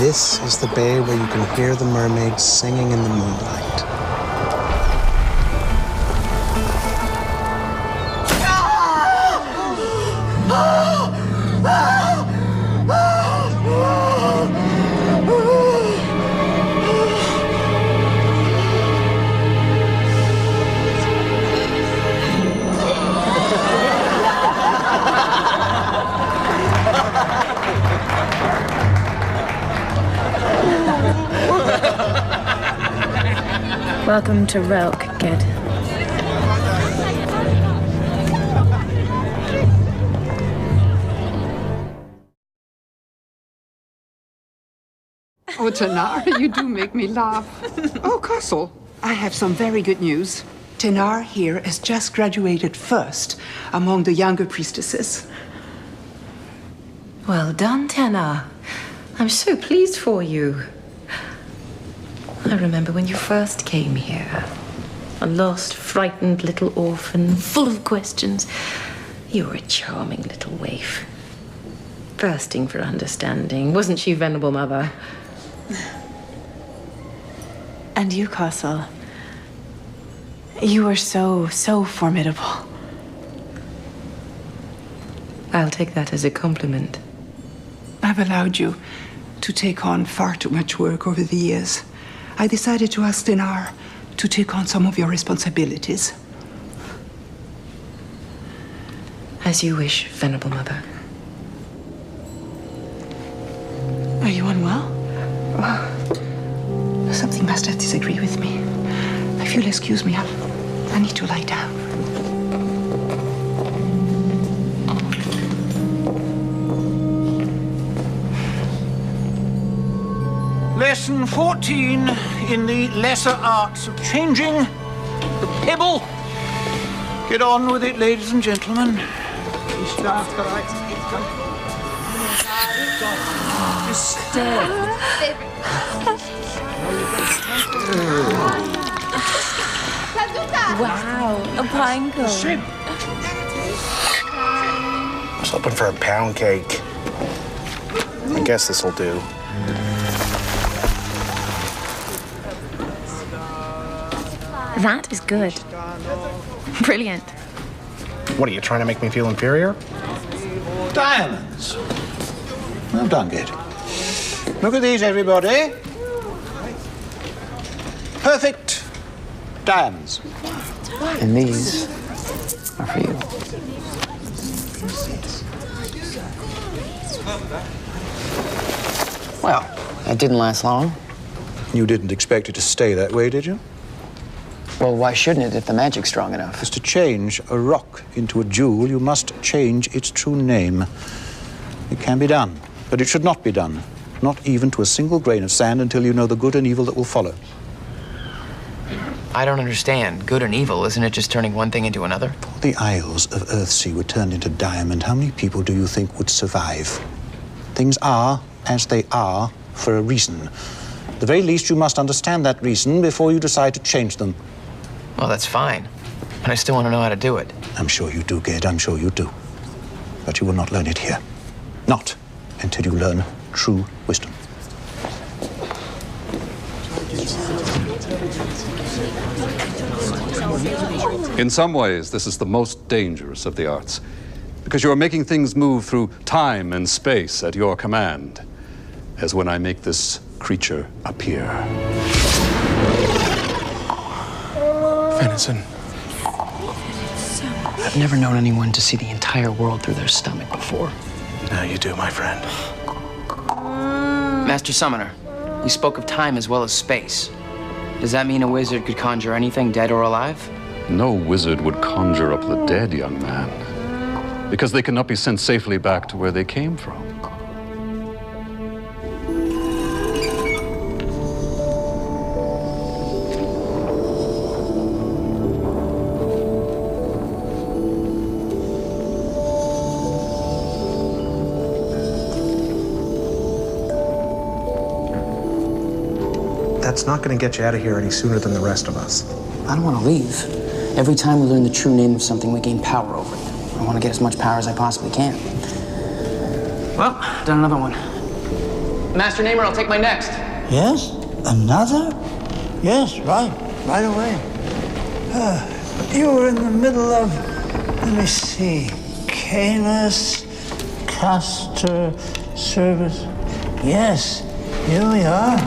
[SPEAKER 10] is the bay where you can hear the mermaids singing in the moonlight.
[SPEAKER 11] Welcome to Relk, Ged.
[SPEAKER 12] Oh, Tenar, you do make me laugh. Oh, Castle, I have some very good news. Tenar here has just graduated first among the younger priestesses.
[SPEAKER 5] Well done, Tenar. I'm so pleased for you. I remember when you first came here. A lost, frightened little orphan, full of questions. You were a charming little waif. Thirsting for understanding. Wasn't she, Venerable Mother?
[SPEAKER 3] And you, Castle. You were so formidable.
[SPEAKER 5] I'll take that as a compliment.
[SPEAKER 12] I've allowed you to take on far too much work over the years. I decided to ask Tenar to take on some of your responsibilities.
[SPEAKER 5] As you wish, Venerable Mother.
[SPEAKER 12] Are you unwell? Oh, something must have disagreed with me. If you'll excuse me, I need to lie down.
[SPEAKER 10] Lesson 14 in the lesser arts of changing. The pebble. Get on with it, ladies and gentlemen.
[SPEAKER 11] Wow, a pine cone.
[SPEAKER 10] I was hoping for a pound cake. I guess this'll do.
[SPEAKER 11] That is good. Brilliant.
[SPEAKER 10] What, are you trying to make me feel inferior?
[SPEAKER 18] Diamonds. Well done, Ged. Look at these, everybody. Perfect diamonds.
[SPEAKER 2] And these are for you. Well, that didn't last long.
[SPEAKER 18] You didn't expect it to stay that way, did you?
[SPEAKER 2] Well, why shouldn't it if the magic's strong enough?
[SPEAKER 18] Because to change a rock into a jewel, you must change its true name. It can be done, but it should not be done. Not even to a single grain of sand until you know the good and evil that will follow.
[SPEAKER 2] I don't understand. Good and evil, isn't it just turning one thing into another?
[SPEAKER 9] If the Isles of Earthsea were turned into diamond, how many people do you think would survive? Things are as they are for a reason. At the very least, you must understand that reason before you decide to change them.
[SPEAKER 2] Well, that's fine. But I still want to know how to do it.
[SPEAKER 9] I'm sure you do, Ged. I'm sure you do. But you will not learn it here. Not until you learn true wisdom.
[SPEAKER 13] In some ways, this is the most dangerous of the arts, because you are making things move through time and space at your command, as when I make this creature appear.
[SPEAKER 10] Venison.
[SPEAKER 2] I've never known anyone to see the entire world through their stomach before.
[SPEAKER 10] Now you do, my friend.
[SPEAKER 2] Master Summoner, you spoke of time as well as space. Does that mean a wizard could conjure anything, dead or alive?
[SPEAKER 13] No wizard would conjure up the dead, young man, because they cannot be sent safely back to where they came from.
[SPEAKER 10] That's not going to get you out of here any sooner than the rest of us.
[SPEAKER 2] I don't want to leave. Every time we learn the true name of something, we gain power over it. I want to get as much power as I possibly can. Well, done another one. Master Namer, I'll take my next.
[SPEAKER 23] Yes? Another? Yes, right away. You were in the middle of, let me see, Canis, Castor, Service. Yes, here we are.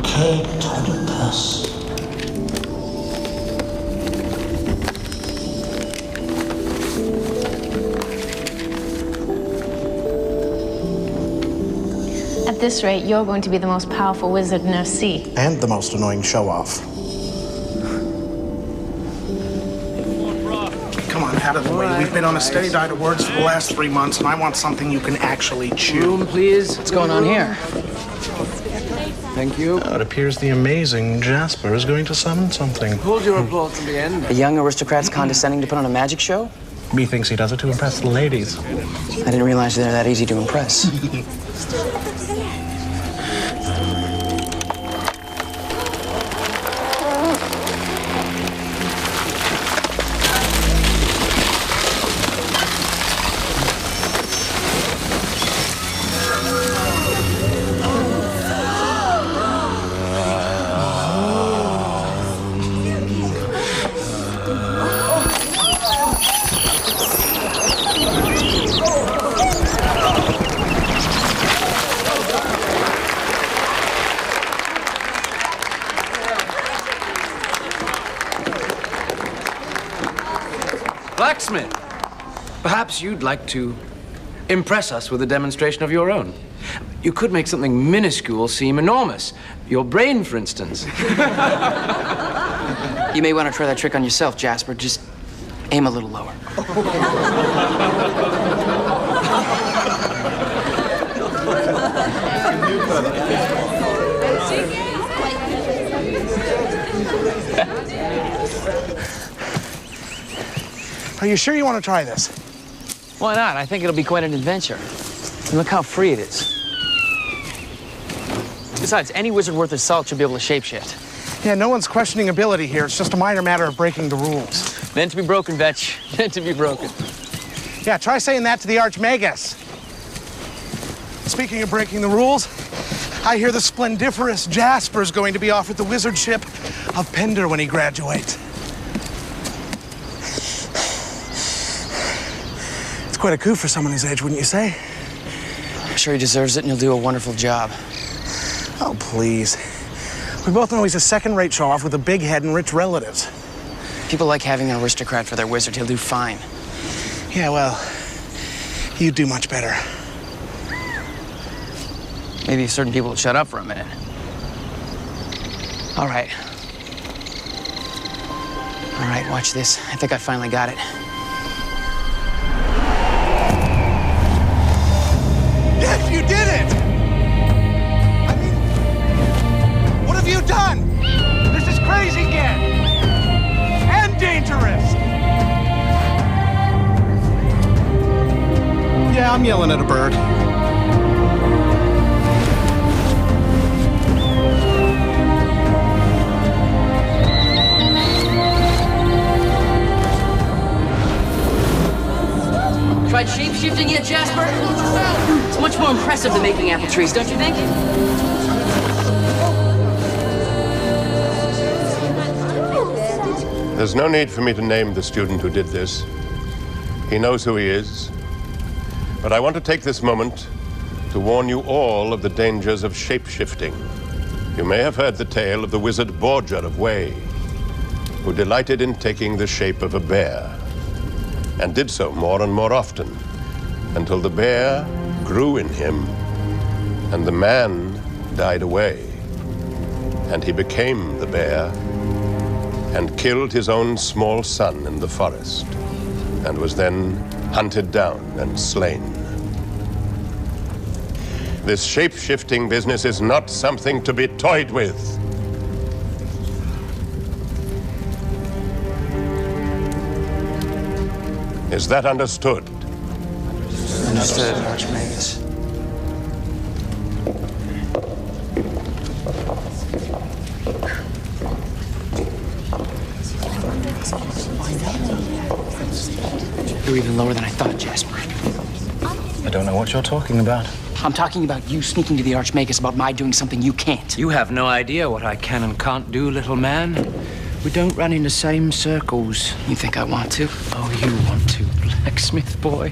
[SPEAKER 23] K-Todipus.
[SPEAKER 11] At this rate, you're going to be the most powerful wizard in Earthsea.
[SPEAKER 10] And the most annoying show-off. Come on, out of the way. We've been on a steady diet of words for the last 3 months, and I want something you can actually chew.
[SPEAKER 2] Room, please. What's going on here?
[SPEAKER 10] Thank you. It appears the amazing Jasper is going to summon something.
[SPEAKER 2] Hold your applause to the end. A young aristocrat's condescending to put on a magic show?
[SPEAKER 10] Methinks he does it to impress the ladies.
[SPEAKER 2] I didn't realize they're that easy to impress.
[SPEAKER 24] Blacksmith, perhaps you'd like to impress us with a demonstration of your own. You could make something minuscule seem enormous. Your brain, for instance.
[SPEAKER 2] You may want to try that trick on yourself, Jasper. Just aim a little lower.
[SPEAKER 10] Are you sure you want to try this?
[SPEAKER 2] Why not? I think it'll be quite an adventure. And look how free it is. Besides, any wizard worth his salt should be able to shapeshift.
[SPEAKER 10] Yeah, no one's questioning ability here. It's just a minor matter of breaking the rules.
[SPEAKER 2] Meant to be broken, Vetch. Meant to be broken.
[SPEAKER 10] Yeah, try saying that to the Archmagus. Speaking of breaking the rules, I hear the splendiferous Jasper's going to be offered the wizardship of Pender when he graduates. It's quite a coup for someone his age, wouldn't you say?
[SPEAKER 2] I'm sure he deserves it, and he'll do a wonderful job.
[SPEAKER 10] Oh, please. We both know he's a second-rate show-off with a big head and rich relatives.
[SPEAKER 2] People like having an aristocrat for their wizard. He'll do fine.
[SPEAKER 10] Yeah, well, you'd do much better.
[SPEAKER 2] Maybe if certain people would shut up for a minute. All right. All right, watch this. I think I finally got it.
[SPEAKER 10] Yes, you did it! I mean, Yeah, I'm yelling at a bird.
[SPEAKER 2] Tried shape-shifting yet, Jasper? It's much more impressive than making apple trees, don't you think?
[SPEAKER 4] There's no need for me to name the student who did this. He knows who he is. But I want to take this moment to warn you all of the dangers of shape-shifting. You may have heard the tale of the wizard Borgia of Way, who delighted in taking the shape of a bear, and did so more and more often, until the bear grew in him, and the man died away, and he became the bear, and killed his own small son in the forest, and was then hunted down and slain. This shape-shifting business is not something to be toyed with. Is that understood?
[SPEAKER 10] Understood, Archmagus.
[SPEAKER 2] You're even lower than I thought, Jasper.
[SPEAKER 21] I don't know what you're talking about.
[SPEAKER 2] I'm talking about you sneaking to the Archmagus about my doing something you can't.
[SPEAKER 24] You have no idea what I can and can't do, little man. We don't run in the same circles.
[SPEAKER 2] You think I want to?
[SPEAKER 24] Oh, you want to, blacksmith boy.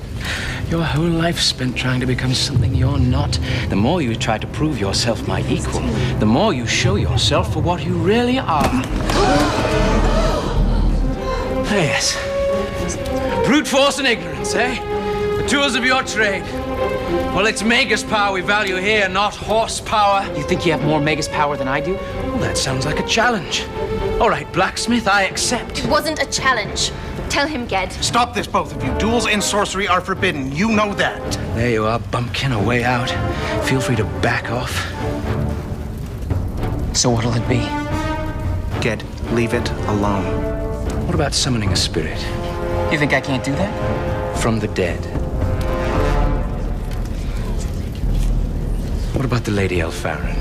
[SPEAKER 24] Your whole life spent trying to become something you're not. The more you try to prove yourself my equal, the more you show yourself for what you really are. Yes. Brute force and ignorance, eh? The tools of your trade. Well, it's Magus power we value here, not horsepower.
[SPEAKER 2] You think you have more Magus power than I do?
[SPEAKER 24] Well, that sounds like a challenge. All right, blacksmith, I accept.
[SPEAKER 11] It wasn't a challenge. Tell him, Ged.
[SPEAKER 10] Stop this, both of you. Duels and sorcery are forbidden. You know that.
[SPEAKER 24] There you are, bumpkin, a way out. Feel free to back off.
[SPEAKER 2] So what'll it be?
[SPEAKER 10] Ged, leave it alone.
[SPEAKER 24] What about summoning a spirit?
[SPEAKER 2] You think I can't do that?
[SPEAKER 24] From the dead. What about the Lady Elfarin?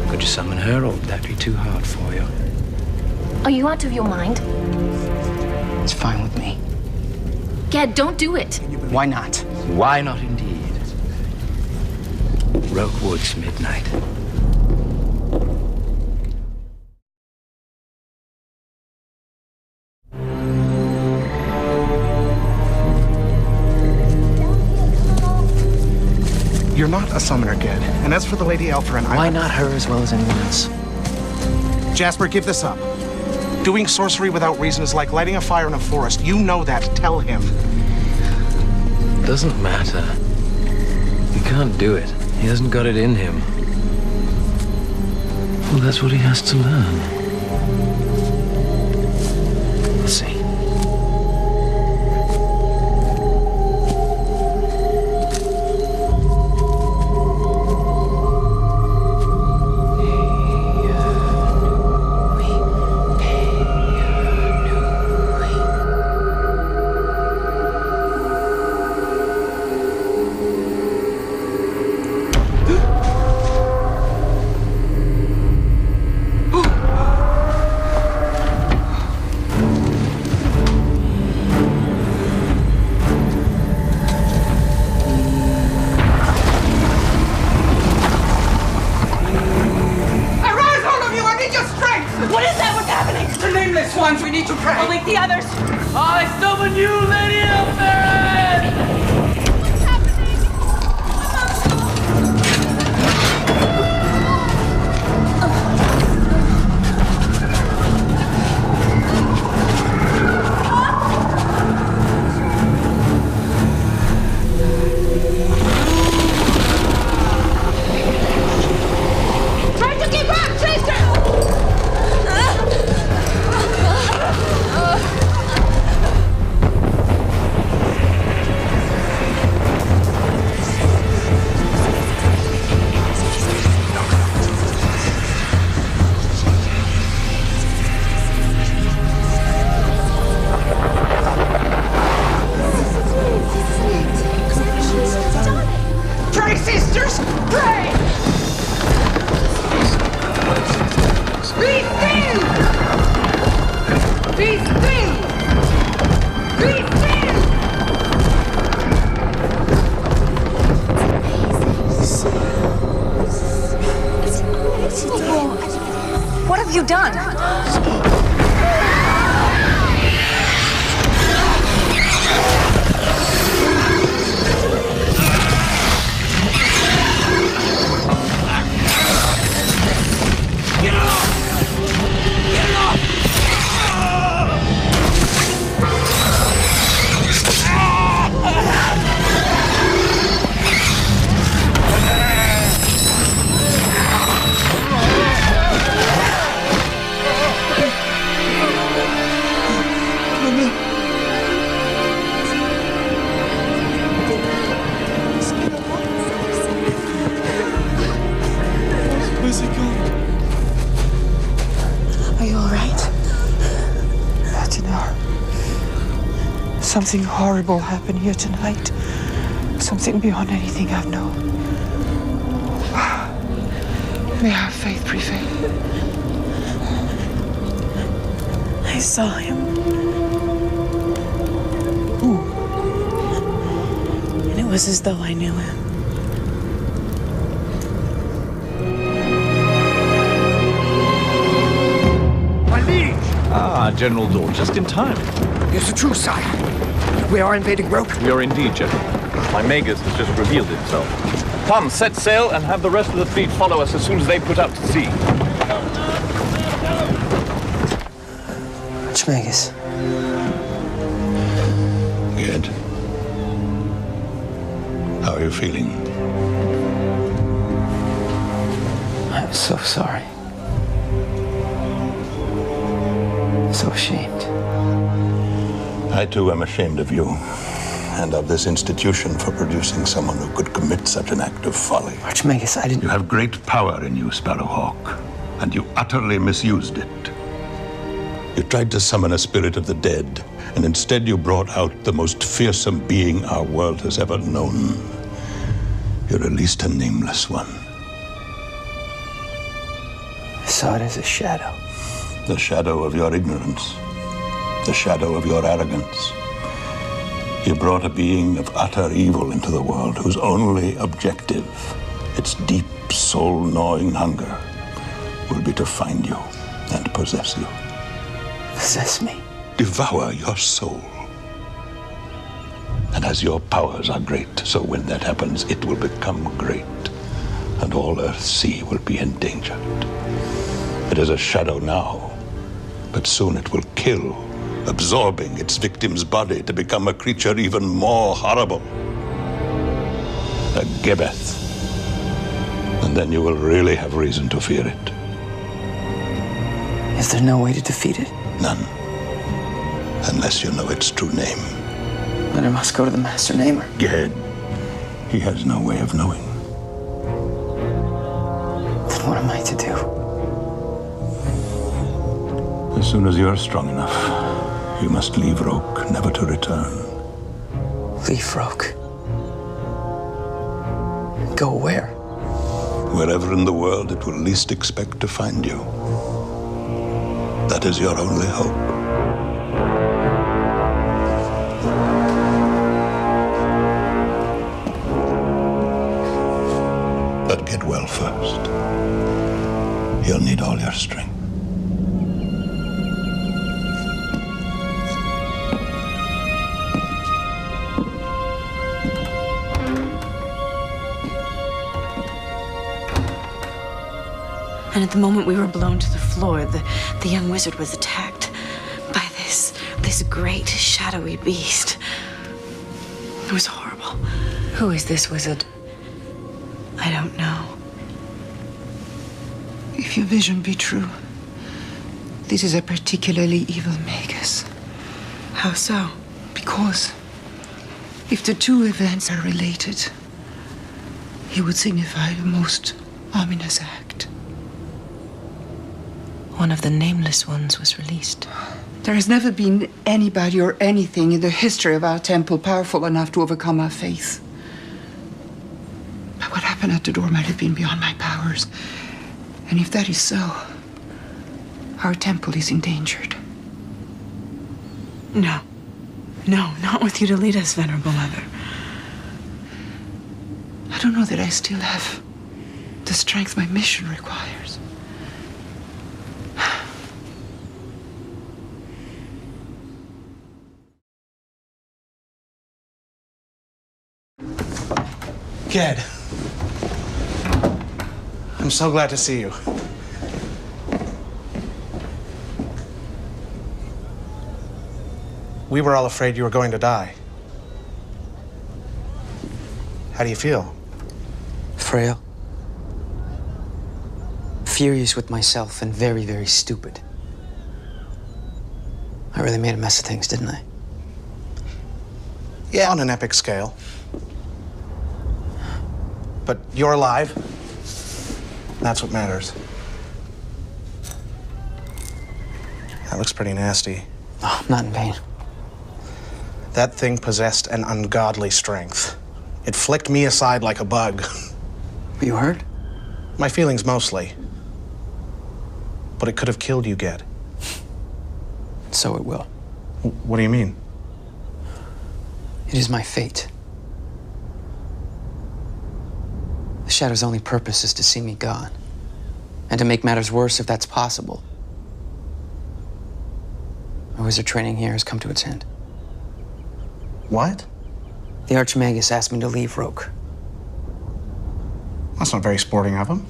[SPEAKER 24] Could you summon her, or would that be too hard for you?
[SPEAKER 11] Are you out of your mind?
[SPEAKER 2] It's fine with me.
[SPEAKER 11] Ged, don't do it.
[SPEAKER 2] Why not?
[SPEAKER 24] Why not, indeed? Rogue Woods, midnight.
[SPEAKER 10] You're not a summoner, Ged. And as for the Lady Elfarin,
[SPEAKER 2] Why not her as well as anyone else?
[SPEAKER 10] Jasper, give this up. Doing sorcery without reason is like lighting a fire in a forest. You know that. Tell him.
[SPEAKER 24] Doesn't matter. He can't do it. He hasn't got it in him. Well, that's what he has to learn. Let's see.
[SPEAKER 3] done?
[SPEAKER 12] Where's he gone?
[SPEAKER 5] Are you all right?
[SPEAKER 12] Dinar, something horrible happened here tonight. Something beyond anything I've known. May our faith prevail.
[SPEAKER 5] I saw him.
[SPEAKER 12] Who?
[SPEAKER 5] And it was as though I knew him.
[SPEAKER 7] My liege! Ah, General Dawn, just in time.
[SPEAKER 14] It's the truth, sire. We are invading Roke.
[SPEAKER 7] We are indeed, General. My Magus has just revealed himself. Come, set sail and have the rest of the fleet follow us as soon as they put out to sea.
[SPEAKER 2] Archmagus.
[SPEAKER 22] Good. How are you feeling?
[SPEAKER 2] I'm so sorry. So ashamed.
[SPEAKER 22] I too am ashamed of you and of this institution for producing someone who could commit such an act of folly.
[SPEAKER 2] Archmagus, I didn't...
[SPEAKER 22] You have great power in you, Sparrowhawk, and you utterly misused it. You tried to summon a spirit of the dead, and instead you brought out the most fearsome being our world has ever known. You released a nameless one.
[SPEAKER 2] I saw it as a shadow.
[SPEAKER 22] The shadow of your ignorance. The shadow of your arrogance. You brought a being of utter evil into the world whose only objective, its deep, soul-gnawing hunger, will be to find you and possess you.
[SPEAKER 2] Possess me?
[SPEAKER 22] Devour your soul. And as your powers are great, so when that happens, it will become great, and all earthsea will be endangered. It is a shadow now, but soon it will kill, absorbing its victim's body to become a creature even more horrible. A Gebeth. And then you will really have reason to fear it.
[SPEAKER 2] Is there no way to defeat it?
[SPEAKER 22] None. Unless you know its true name.
[SPEAKER 2] Then I must go to the Master Namer.
[SPEAKER 22] Ged. He has no way of knowing.
[SPEAKER 2] Then what am I to do?
[SPEAKER 22] As soon as you are strong enough, you must leave Roke, never to return.
[SPEAKER 2] Leave Roke? Go where?
[SPEAKER 22] Wherever in the world it will least expect to find you. That is your only hope. But get well first. You'll need all your strength.
[SPEAKER 5] And at the moment we were blown to the floor, the young wizard was attacked by this great shadowy beast. It was horrible. Who is this wizard? I don't know.
[SPEAKER 12] If your vision be true, this is a particularly evil magus.
[SPEAKER 5] How so?
[SPEAKER 12] Because if the two events are related, it would signify a most ominous act.
[SPEAKER 5] One of the nameless ones was released.
[SPEAKER 12] There has never been anybody or anything in the history of our temple powerful enough to overcome our faith. But what happened at the door might have been beyond my powers. And if that is so, our temple is endangered.
[SPEAKER 5] No. No, not with you to lead us, Venerable Mother.
[SPEAKER 12] I don't know that I still have the strength my mission requires.
[SPEAKER 10] Ged. I'm so glad to see you. We were all afraid you were going to die. How do you feel?
[SPEAKER 2] Frail. Furious with myself and very, very stupid. I really made a mess of things, didn't I?
[SPEAKER 10] Yeah, on an epic scale. But you're alive. That's what matters. That looks pretty nasty.
[SPEAKER 2] Oh, I'm not in pain.
[SPEAKER 10] That thing possessed an ungodly strength. It flicked me aside like a bug.
[SPEAKER 2] Were you hurt?
[SPEAKER 10] My feelings mostly. But it could have killed you, Ged.
[SPEAKER 2] So it will.
[SPEAKER 10] What do you mean?
[SPEAKER 2] It is my fate. The Shadow's only purpose is to see me gone. And to make matters worse if that's possible. My wizard training here has come to its end.
[SPEAKER 10] What?
[SPEAKER 2] The Archmagus asked me to leave Roke.
[SPEAKER 10] That's not very sporting of him.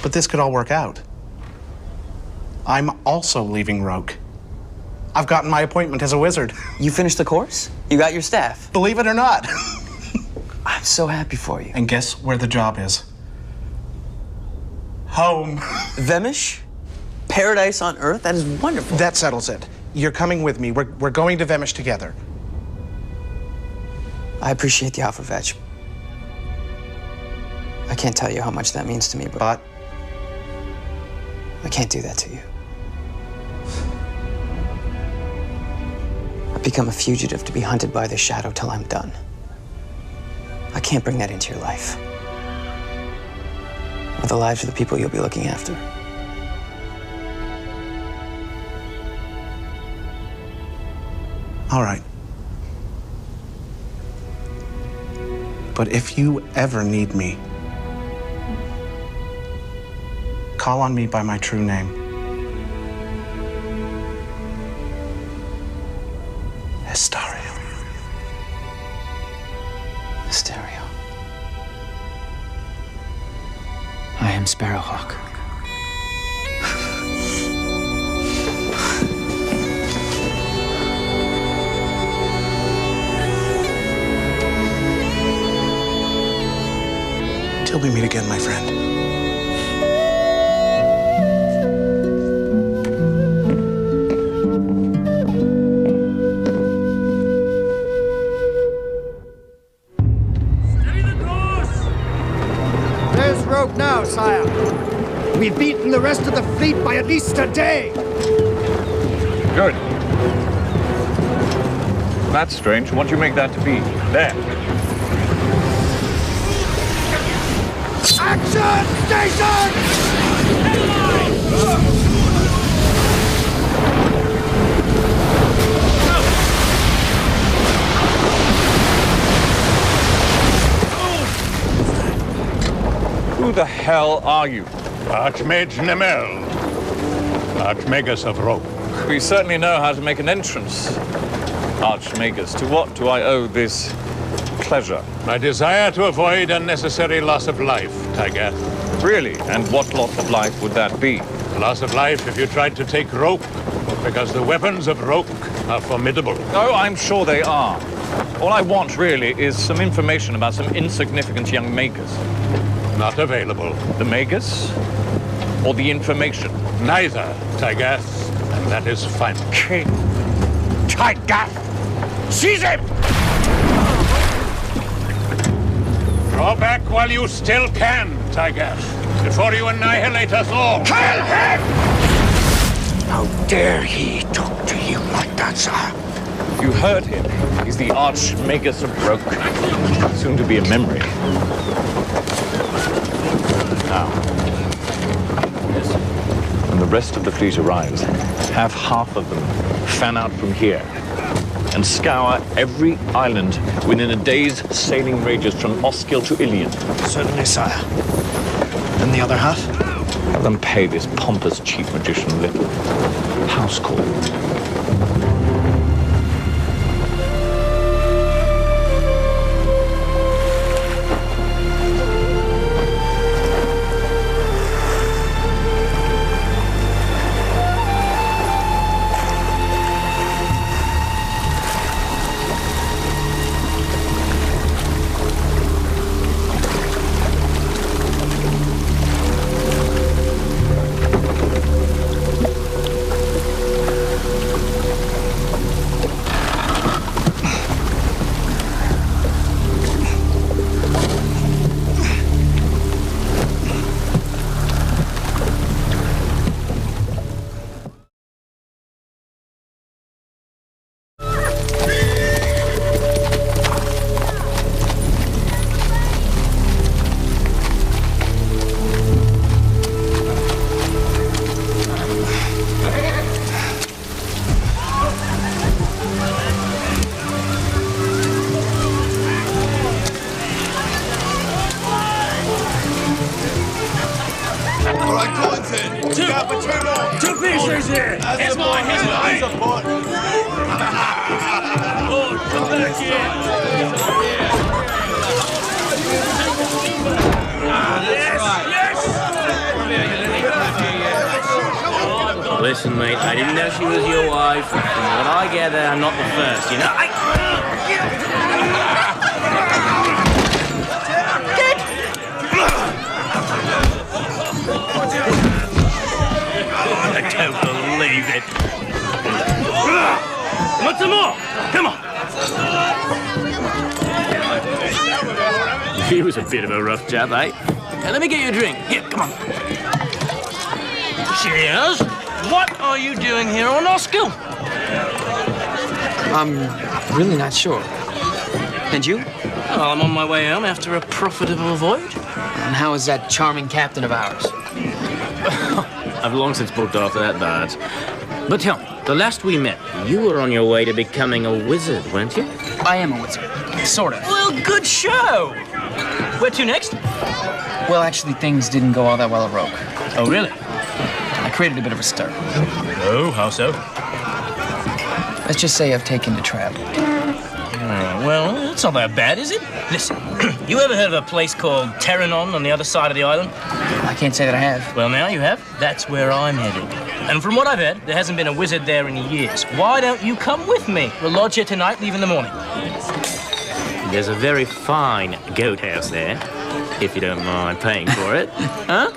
[SPEAKER 10] But this could all work out. I'm also leaving Roke. I've gotten my appointment as a wizard.
[SPEAKER 2] You finished the course? You got your staff?
[SPEAKER 10] Believe it or not.
[SPEAKER 2] I'm so happy for you.
[SPEAKER 10] And guess where the job is? Home.
[SPEAKER 2] Vemish? Paradise on Earth? That is wonderful.
[SPEAKER 10] That settles it. You're coming with me. We're going to Vemish together.
[SPEAKER 2] I appreciate the offer, Vetch. I can't tell you how much that means to me, but I can't do that to you. I've become a fugitive to be hunted by the Shadow till I'm done. I can't bring that into your life. Or the lives of the people you'll be looking after.
[SPEAKER 10] All right. But if you ever need me, call on me by my true name. Estario.
[SPEAKER 2] Estario. I am Sparrowhawk.
[SPEAKER 10] Till we meet again, my friend.
[SPEAKER 14] There's Roke now, sire. We've beaten the rest of the fleet by at least a day.
[SPEAKER 7] Good. That's strange. What do you make that to be? There.
[SPEAKER 14] Action station!
[SPEAKER 7] Who the hell are you?
[SPEAKER 4] Archmage Nemel, Archmagus of Roke.
[SPEAKER 7] We certainly know how to make an entrance. Archmagus, to what do I owe this pleasure?
[SPEAKER 4] My desire to avoid unnecessary loss of life, Tygath.
[SPEAKER 7] Really? And what loss of life would that be?
[SPEAKER 4] Loss of life if you tried to take Roke, because the weapons of Roke are formidable.
[SPEAKER 7] Oh, I'm sure they are. All I want, really, is some information about some insignificant young magus.
[SPEAKER 4] Not available.
[SPEAKER 7] The magus? Or the information?
[SPEAKER 4] Neither, Tygath, and that is final.
[SPEAKER 14] King Tygath! Seize him!
[SPEAKER 4] Draw back while you still can, Tygath, before you annihilate us all.
[SPEAKER 14] Kill him! How dare he talk to you like that, sir?
[SPEAKER 7] You heard him. He's the Archmagus of Roke. Soon to be a memory. Now, when the rest of the fleet arrives, have half of them fan out from here and scour every island within a day's sailing radius from Oskil to Ilion.
[SPEAKER 14] Certainly, sire. And the other half?
[SPEAKER 7] Have them pay this pompous chief magician a little house call.
[SPEAKER 14] Two pieces here. Here's mine. Here's mine. Oh, come back here.
[SPEAKER 17] Listen, mate, I didn't know she was your wife. From what I gather, I'm not the first, you know? I don't believe it. Want some more? Come on. He was a bit of a rough chap, eh? Now, let me get you a drink. Here, come on. Cheers. What are you doing here on Oscar?
[SPEAKER 2] I'm really not sure. And you?
[SPEAKER 17] Well, I'm on my way home after a profitable voyage.
[SPEAKER 2] And how is that charming captain of ours?
[SPEAKER 17] I've long since booked after that dance. But tell me, the last we met, you were on your way to becoming a wizard, weren't you?
[SPEAKER 2] I am a wizard. Sort of.
[SPEAKER 17] Well, good show. Where to next?
[SPEAKER 2] Well, actually, things didn't go all that well at Rogue.
[SPEAKER 17] Oh, really?
[SPEAKER 2] I created a bit of a stir.
[SPEAKER 17] Oh, how so?
[SPEAKER 2] Let's just say I've taken to travel.
[SPEAKER 17] Well, it's not that bad, is it? Listen, you ever heard of a place called Terranon on the other side of the island?
[SPEAKER 2] I can't say that I have.
[SPEAKER 17] Well, now you have. That's where I'm headed. And from what I've heard, there hasn't been a wizard there in years. Why don't you come with me? We'll lodge here tonight, leave in the morning. There's a very fine goat house there, if you don't mind paying for it. Huh?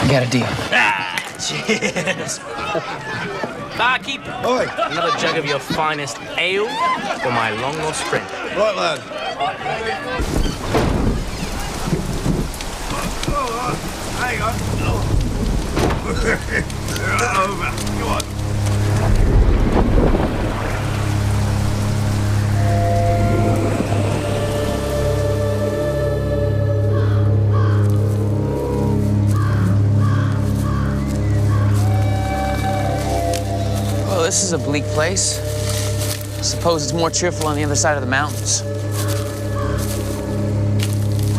[SPEAKER 2] I got a deal.
[SPEAKER 17] Ah, cheers. Barkeep, another jug of your finest ale for my long-lost friend.
[SPEAKER 1] Right, lad.
[SPEAKER 14] Hang on. Over. Come on.
[SPEAKER 2] Well, this is a bleak place. I suppose it's more cheerful on the other side of the mountains.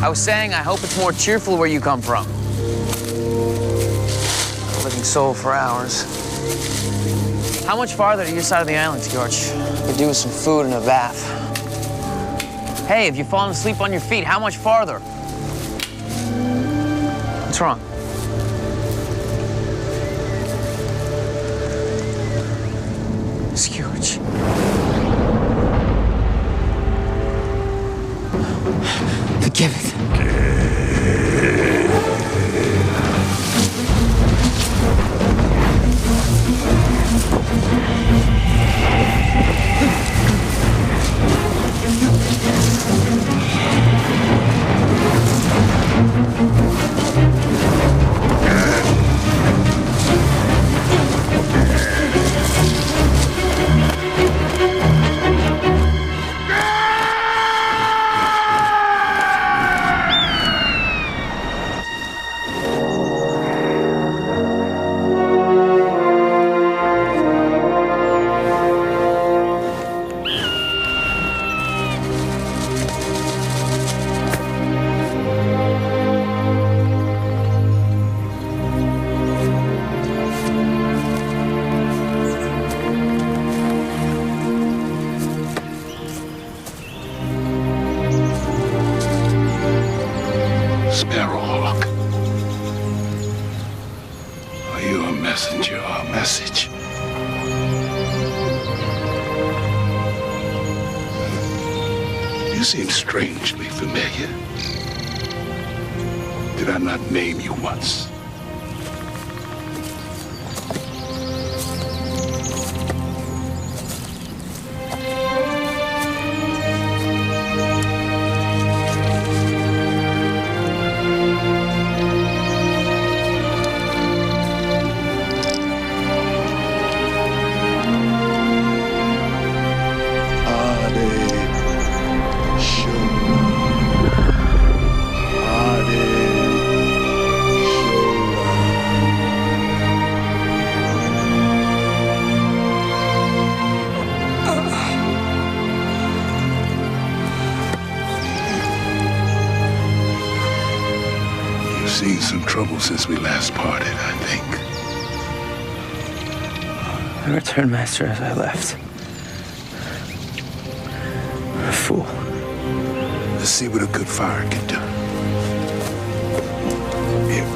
[SPEAKER 2] I was saying, I hope it's more cheerful where you come from. A living soul for hours. How much farther to your side of the island, George? Could do with some food and a bath. Hey, have you fallen asleep on your feet? How much farther? What's wrong? George. Forgive it.
[SPEAKER 14] Sparrowhawk. Are you a messenger or a message? You seem strangely familiar. Did I not name you once? Show.
[SPEAKER 1] trouble since we last parted, I think.
[SPEAKER 24] I returned, Master, as I left. A fool.
[SPEAKER 1] Let's see what a good fire can do. Here.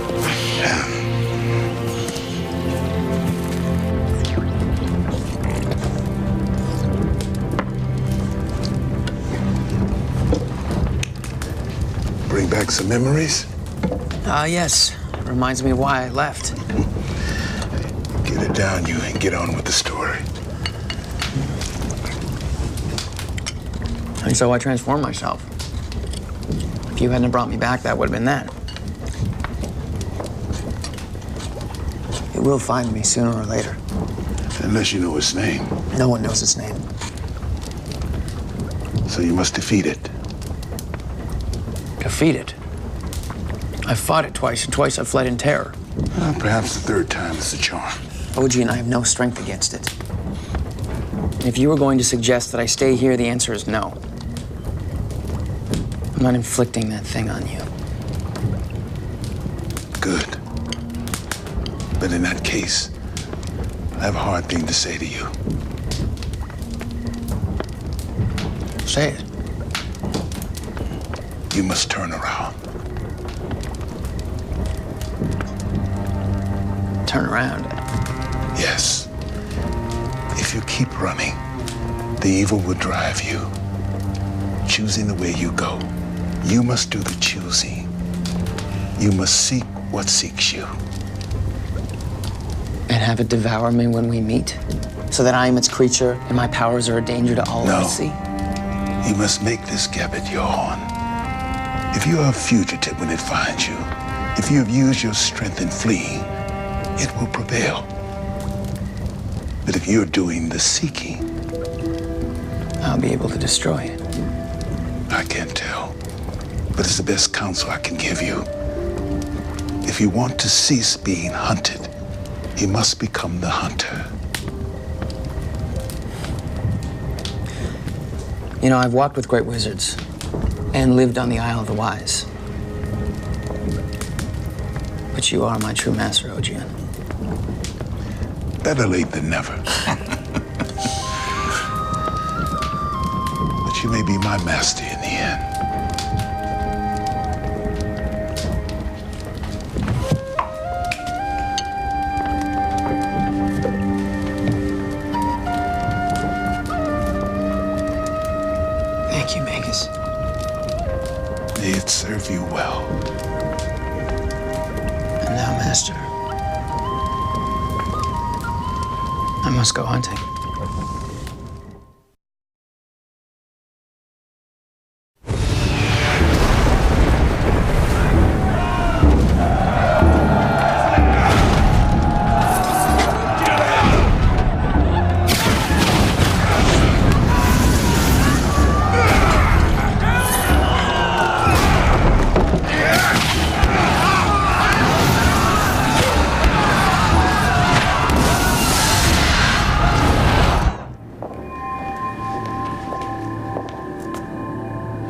[SPEAKER 1] Bring back some memories?
[SPEAKER 2] Yes. It reminds me why I left.
[SPEAKER 1] Get it down, you, and get on with the story.
[SPEAKER 2] And so I transformed myself. If you hadn't brought me back, that would have been that. It will find me sooner or later.
[SPEAKER 1] Unless you know its name.
[SPEAKER 2] No one knows its name.
[SPEAKER 1] So you must defeat it.
[SPEAKER 2] Defeat it? I've fought it twice, and twice I've fled in terror.
[SPEAKER 1] Well, perhaps the third time is the charm.
[SPEAKER 2] OG and I have no strength against it. If you were going to suggest that I stay here, the answer is no. I'm not inflicting that thing on you.
[SPEAKER 1] Good. But in that case, I have a hard thing to say to you.
[SPEAKER 2] Say it.
[SPEAKER 1] You must turn around.
[SPEAKER 2] Turn around?
[SPEAKER 1] Yes. If you keep running, the evil will drive you, choosing the way you go. You must do the choosing. You must seek what seeks you.
[SPEAKER 2] And have it devour me when we meet? So that I am its creature and my powers are a danger to all
[SPEAKER 1] No.
[SPEAKER 2] earthsea?
[SPEAKER 1] You must make this Gabbard your own. If you are a fugitive when it finds you, if you have used your strength in fleeing, it will prevail. But if you're doing the seeking,
[SPEAKER 2] I'll be able to destroy it.
[SPEAKER 1] I can't tell. But it's the best counsel I can give you. If you want to cease being hunted, you must become the hunter.
[SPEAKER 2] You know, I've walked with great wizards and lived on the Isle of the Wise. But you are my true master, Ojian.
[SPEAKER 1] Better late than never. But you may be my master in the end.
[SPEAKER 2] Thank you, Magus.
[SPEAKER 1] May it serve you well.
[SPEAKER 2] And now, Master, I must go hunting.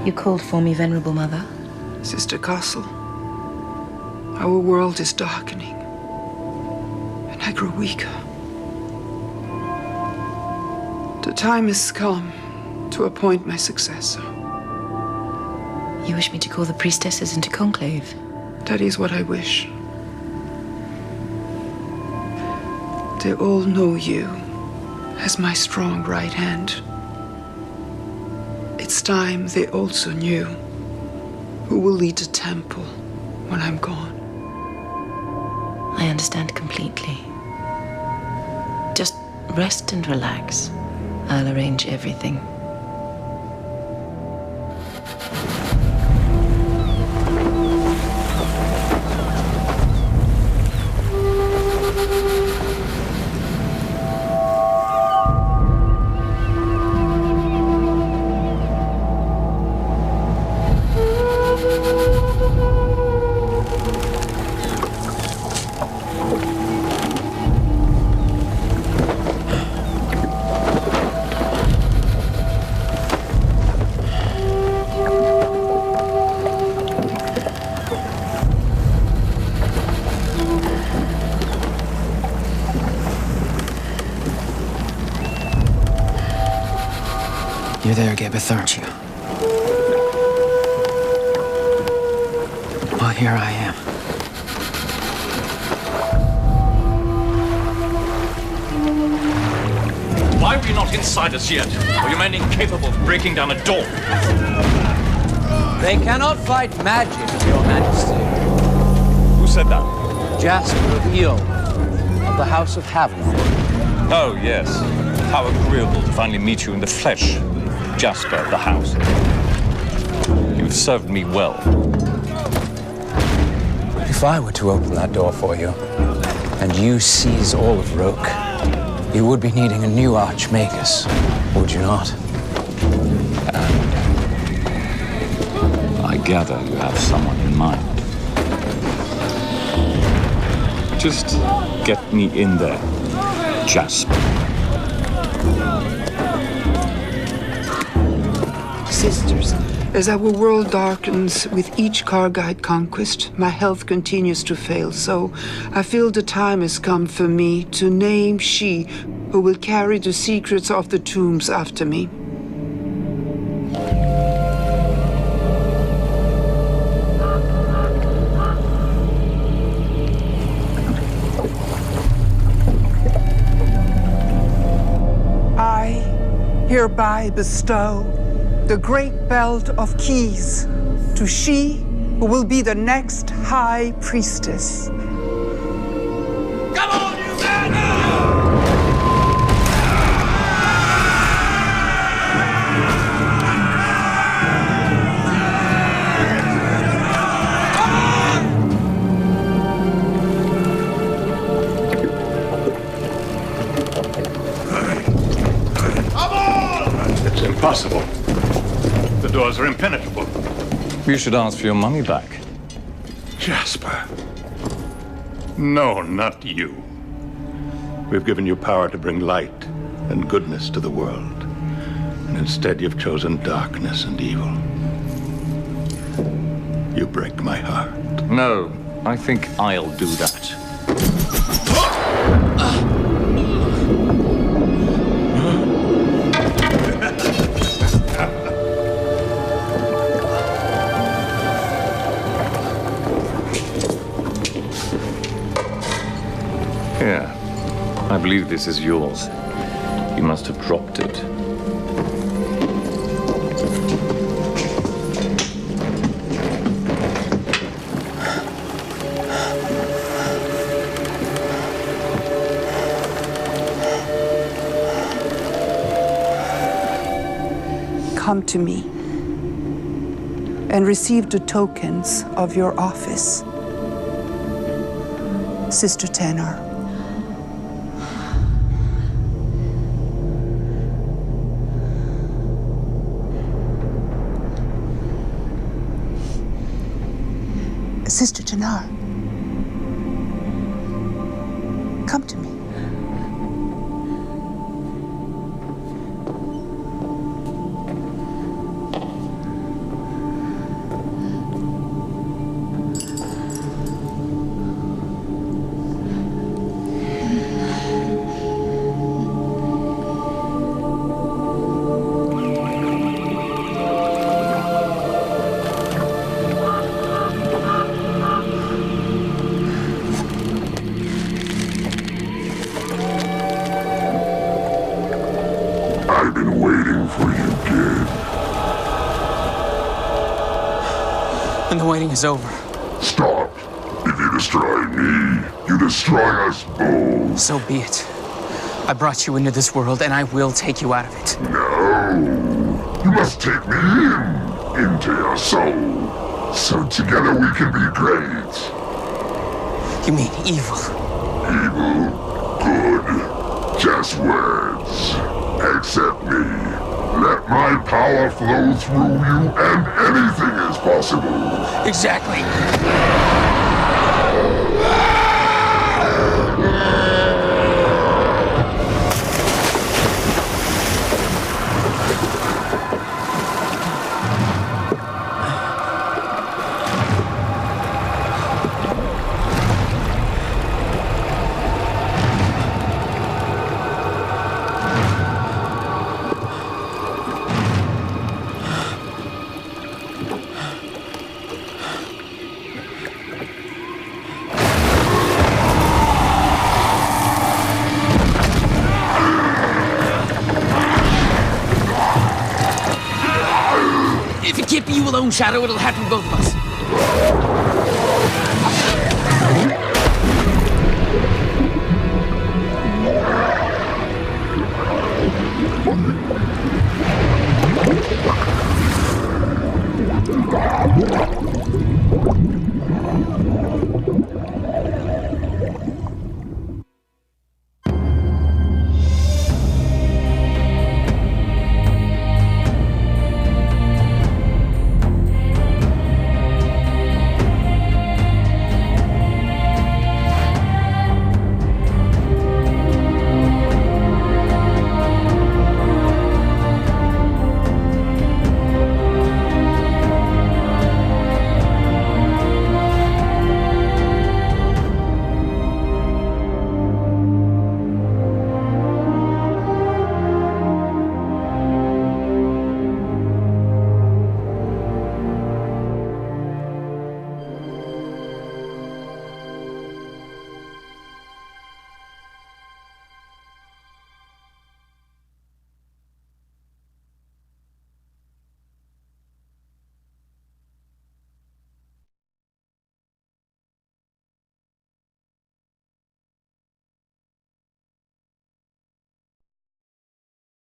[SPEAKER 5] You called for me, Venerable Mother?
[SPEAKER 12] Sister Castle, our world is darkening, and I grow weaker. The time has come to appoint my successor.
[SPEAKER 5] You wish me to call the priestesses into conclave?
[SPEAKER 12] That is what I wish. They all know you as my strong right hand. It's time they also knew who will lead the temple when I'm gone.
[SPEAKER 5] I understand completely. Just rest and relax. I'll arrange everything.
[SPEAKER 24] You're there, Gibbeth, aren't you? Well, here I am.
[SPEAKER 7] Why are you not inside us yet? Are you men incapable of breaking down a door?
[SPEAKER 2] They cannot fight magic, Your Majesty.
[SPEAKER 7] Who said that?
[SPEAKER 2] Jasper of Eel, of the House of Havnor.
[SPEAKER 7] Oh, yes. How agreeable to finally meet you in the flesh, Jasper of the House. You've served me well.
[SPEAKER 21] If I were to open that door for you, and you seize all of Roke, you would be needing a new Archmagus, would you not?
[SPEAKER 7] And I gather you have someone in mind. Just get me in there, Jasper.
[SPEAKER 12] Sisters, as our world darkens with each Kargite conquest, my health continues to fail, so I feel the time has come for me to name she who will carry the secrets of the tombs after me. I hereby bestow the great belt of keys to she who will be the next high priestess.
[SPEAKER 14] Come on, you men!
[SPEAKER 22] It's impossible. The doors are impenetrable.
[SPEAKER 7] You should ask for your money back.
[SPEAKER 22] Jasper. No, not you. We've given you power to bring light and goodness to the world. And instead you've chosen darkness and evil. You break my heart.
[SPEAKER 7] No, I think I'll do that. Here, I believe this is yours. You must have dropped it.
[SPEAKER 12] Come to me and receive the tokens of your office. Sister Tenor. Sister Tanar, come to me.
[SPEAKER 1] I've been waiting for you, kid.
[SPEAKER 2] And the waiting is over.
[SPEAKER 1] Stop. If you destroy me, you destroy us both.
[SPEAKER 2] So be it. I brought you into this world, and I will take you out of it.
[SPEAKER 1] No. You must take me into your soul. So together we can be great.
[SPEAKER 2] You mean evil?
[SPEAKER 1] Evil? Good. Just words. Accept me. Let my power flow through you, and anything is possible.
[SPEAKER 2] Exactly. Stone Shadow, it'll happen to both of us.